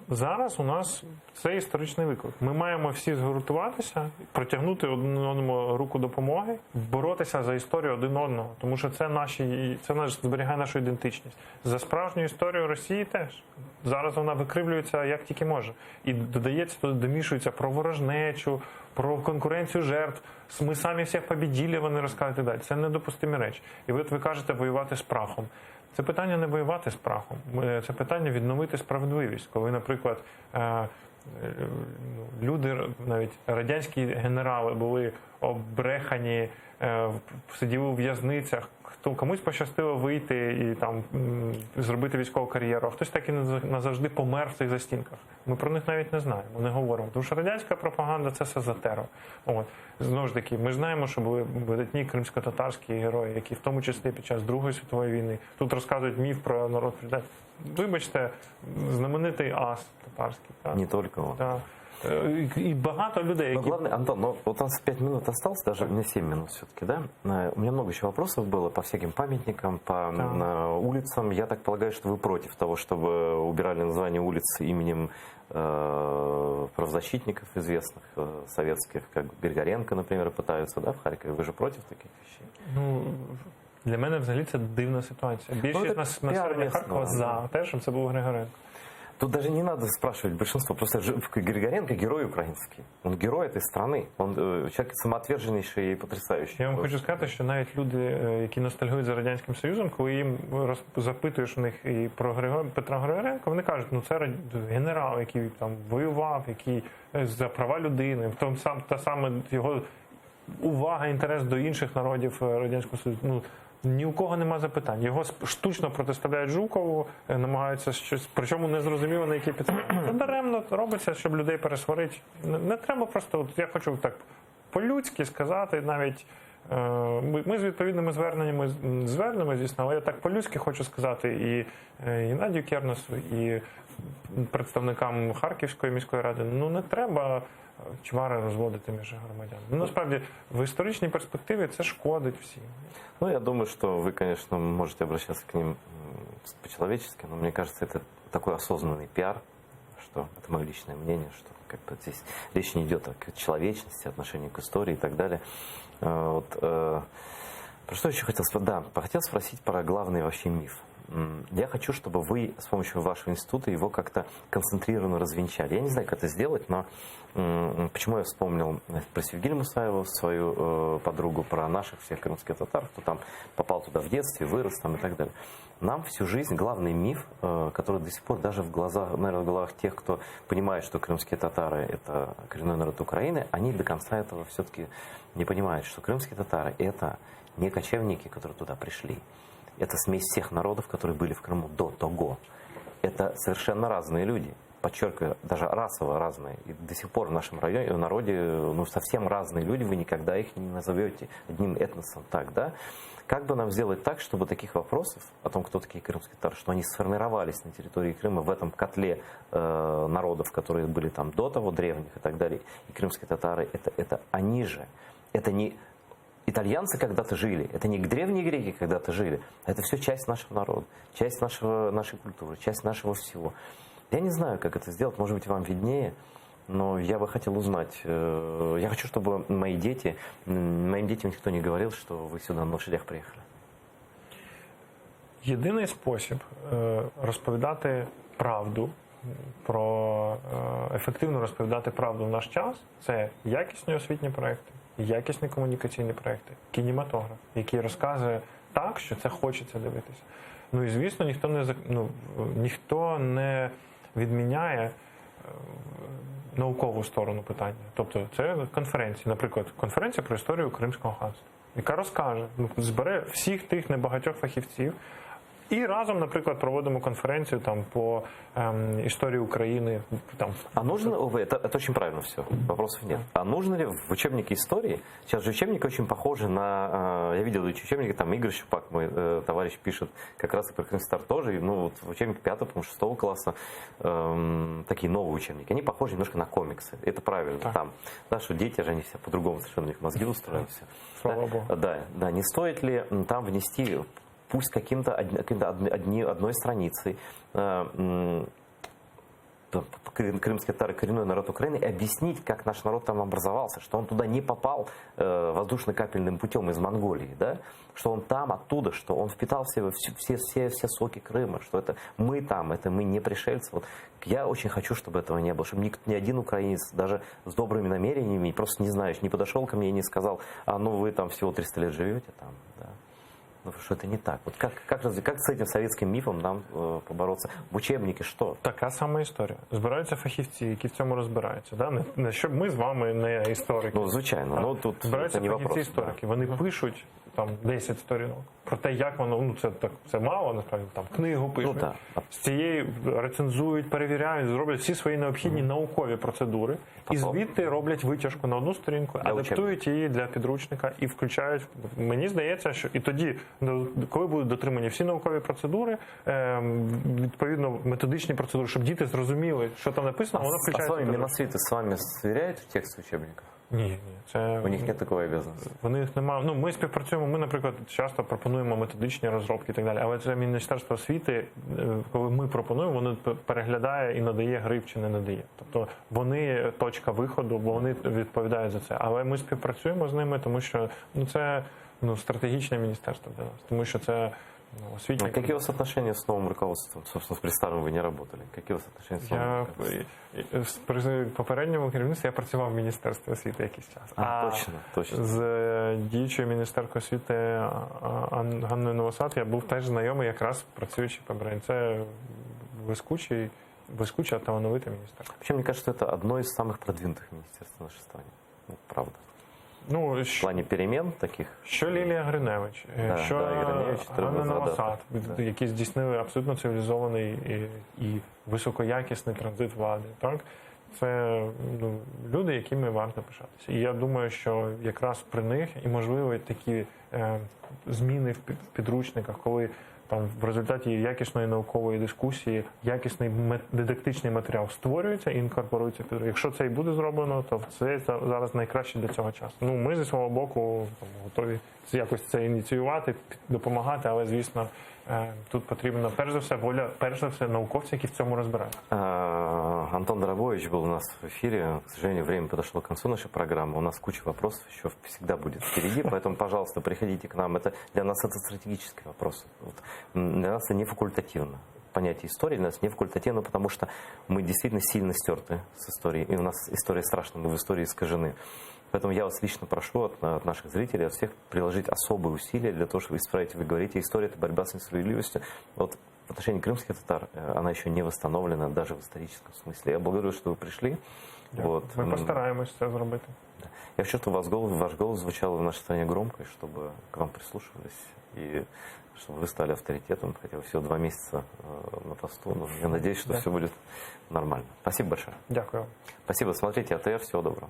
зараз у нас це історичний виклик. Ми маємо всі згуртуватися, протягнути один одному руку допомоги, боротися за історію один одного, тому що це зберігає нашу ідентичність. За справжню історію Росії теж. Зараз вона викривлюється як тільки може. І домішується про ворожнечу, про конкуренцію жертв. Ми самі всіх побіділи, вони розказують і далі. Це недопустимі речі. І ви кажете воювати з прахом. Це питання не воювати з прахом. Це питання відновити справедливість. Коли, наприклад, люди, навіть радянські генерали були обрехані, сиділи у в'язницях, комусь пощастило вийти і там зробити військову кар'єру, а хтось так і назавжди помер в цих застінках. Ми про них навіть не знаємо, не говоримо. Тому що радянська пропаганда – це все затеро. От. Знову ж таки, ми знаємо, що були видатні кримсько-татарські герої, які в тому числі під час Другої світової війни. Тут розказують міф про народ. Вибачте, знаменитий ас татарський. Так? Не тільки він. Так. І багато людей, Но які... главное, Антон, вот у нас 5 минут осталось, даже не 7 минут все-таки, да? У меня много еще вопросов было по всяким памятникам, по улицам. Я так полагаю, что вы против того, чтобы убирали название улиц именем правозащитников известных, советских, как Григоренко, например, пытаются, да, в Харькове. Вы же против таких вещей? Ну, для мене взагалі це дивна ситуація. Більшість населення Харкова за те, щоб це був Григоренко. Тут даже не надо спрашивать большинство. Просто Григоренко герой украинский. Он герой этой страны. Он человек самоотверженнейший и потрясающий. Я вам хочу сказати, що навіть люди, які ностальгують за Радянським Союзом, коли їм запитуєш у них і про Петра Григоренка, вони кажуть, ну це генерал, який там воював, який за права людини, та саме його увага, інтерес до інших народів Радянського Союзу. Ну, ні у кого нема запитань. Його штучно протиставляють Жукову, намагаються щось, причому не зрозуміло на якій підставі. Це даремно робиться, щоб людей пересварити. Не треба просто, от я хочу так по-людськи сказати, навіть ми з відповідними зверненнями звернемо, звісно, але я так по-людськи хочу сказати і Геннадію Кернесу, і представникам Харківської міської ради, ну не треба чвари розводити між громадянами. Ну, насправді, в історичній перспективі це шкодить всім. Ну, я думаю, что вы, конечно, можете обращаться к ним по-человечески, но мне кажется, это такой осознанный пиар, что это мое личное мнение, что как бы здесь речь не идет о человечности, отношении к истории и так далее. Вот, про что еще хотел спросить? Да, хотел спросить про главный вообще миф. Я хочу, чтобы вы с помощью вашего института его как-то концентрированно развенчали. Я не знаю, как это сделать, но почему я вспомнил про Севгиль Мусаеву, свою подругу, про наших всех крымских татар, кто там попал туда в детстве, вырос там и так далее. Нам всю жизнь главный миф, который до сих пор даже в глазах, наверное, в головах тех, кто понимает, что крымские татары – это коренной народ Украины, они до конца этого все-таки не понимают, что крымские татары – это не кочевники, которые туда пришли. Это смесь всех народов, которые были в Крыму до того. Это совершенно разные люди. Подчеркиваю, даже расово разные. И до сих пор в нашем районе, народе, ну, совсем разные люди, вы никогда их не назовете одним этносом. Так, да? Как бы нам сделать так, чтобы таких вопросов о том, кто такие крымские татары, что они сформировались на территории Крыма в этом котле народов, которые были там до того, древних и так далее, и крымские татары, это они же. Это не итальянцы когда-то жили, это не древние греки когда-то жили, это все часть нашего народа, часть нашей культуры, часть нашего всего. Я не знаю, как это сделать, может быть, вам виднее, но я бы хотел узнать. Я хочу, чтобы моим детям никто не говорил, что вы сюда на лошадях приехали. Єдиний спосіб розповідати правду, ефективно розповідати правду в наш час – це якісні освітні проекти, якісні комунікаційні проекти, кінематограф, який розказує так, що це хочеться дивитися. Ну і, звісно, ніхто не відміняє наукову сторону питання. Тобто це конференції, наприклад, конференція про історію Кримського ханства, яка розкаже, збере всіх тих небагатьох фахівців, і разом, наприклад, проводимо конференцію там по истории Украины. Там. А нужно, это очень правильно все, вопросов нет. А нужно ли в учебнике истории, сейчас же учебники очень похожи на, я видел эти учебники, там Игорь Щупак, мой товарищ, пишет как раз и про Крымский татар тоже, ну вот в учебнике 5-6 класса такие новые учебники, они похожи немножко на комиксы, это правильно, так. Там, да, что дети же, они все по-другому совершенно, у них мозги устроены, все. Слава Богу. Да, не стоит ли там внести, пусть одной страницей крымские татары, коренной народ Украины, и объяснить, как наш народ там образовался, что он туда не попал воздушно-капельным путем из Монголии, да? Что он там, оттуда, что он впитал в себя все соки Крыма, что это мы там, это мы не пришельцы. Вот я очень хочу, чтобы этого не было, чтобы ни один украинец, даже с добрыми намерениями, просто не знаешь, не подошел ко мне и не сказал, а ну вы там всего 300 лет живете там, да. Ну, что это не так. Вот как с этим советским мифом нам побороться? В учебнике що? Така сама історія. Збираються фахівці, які в цьому розбираються. Да? Не щоб ми з вами не історики. Ну, звичайно. Ну, тут збираються фахівці історики. Да. Вони пишуть там 10 сторінок про те, як воно, це мало, насправді, там книгу пишуть, да. з цієї рецензують, перевіряють, зроблять всі свої необхідні наукові процедури, і звідти роблять витяжку на одну сторінку, адаптують її для підручника і включають. Мені здається, що і тоді, коли будуть дотримані всі наукові процедури, відповідно методичні процедури, щоб діти зрозуміли, що там написано, воно А с включається. вами Миносвет с вами сверяет текст учебников? Ні, це У них нет такої обов'язки. в них немає. Ну, ми співпрацюємо. Ми, наприклад, часто пропонуємо методичні розробки і так далі. Але це Міністерство освіти, коли ми пропонуємо, воно переглядає і надає гриф чи не надає. Тобто вони точка виходу, бо вони відповідають за це. Але ми співпрацюємо з ними, тому що це стратегічне міністерство для нас, тому що це освітня. А какие у вас отношения с новым руководством? Собственно, при старом вы не работали. Какие у вас отношения с новым руководством? При попередньому керівництві я працював в Міністерстві освіти якийсь час. Точно. З діючою міністеркою освіти Ганною Новосад я був теж знайомий, якраз працюючи по Брейн. Це блискуче, талановите міністерство. Вообще, мне кажется, это одно из самых продвинутых министерств в нашей стране. Ну, правда. В плані перемен таких. Що Лілія Гриневич, що Ганна Новосад, які здійснили абсолютно цивілізований і високоякісний транзит влади. Так? Це люди, якими варто пишатися. І я думаю, що якраз при них і можливі такі зміни в підручниках, коли там в результаті якісної наукової дискусії якісний дидактичний матеріал створюється і інкорпорується. Якщо це і буде зроблено, то це зараз найкраще для цього часу. Ми зі свого боку готові якось це ініціювати, допомагати, але, звісно, тут потрібно, перш за все, воля, перш за все, науковців, які в цьому розбираються. Антон Дорогоевич был у нас в эфире. К сожалению, время подошло к концу нашей программы. У нас куча вопросов еще всегда будет впереди, поэтому, пожалуйста, приходите к нам. Для нас это стратегический вопрос. Для нас это не факультативно. Понятие истории для нас не факультативно, потому что мы действительно сильно стерты с историей. И у нас история страшная, мы в истории искажены. Поэтому я вас лично прошу от наших зрителей, от всех приложить особые усилия для того, чтобы исправить. Вы говорите, история – это борьба с несправедливостью. Вот в отношении крымских татар она еще не восстановлена даже в историческом смысле. Я благодарю, что вы пришли. Мы постараемся это сделать. Я хочу, чтобы ваш голос звучал в нашей стране громко, и чтобы к вам прислушивались, и чтобы вы стали авторитетом, хотя бы всего 2 месяца на посту. Но я надеюсь, что все будет нормально. Спасибо большое. Дякую. Спасибо. Смотрите АТР. Всего доброго.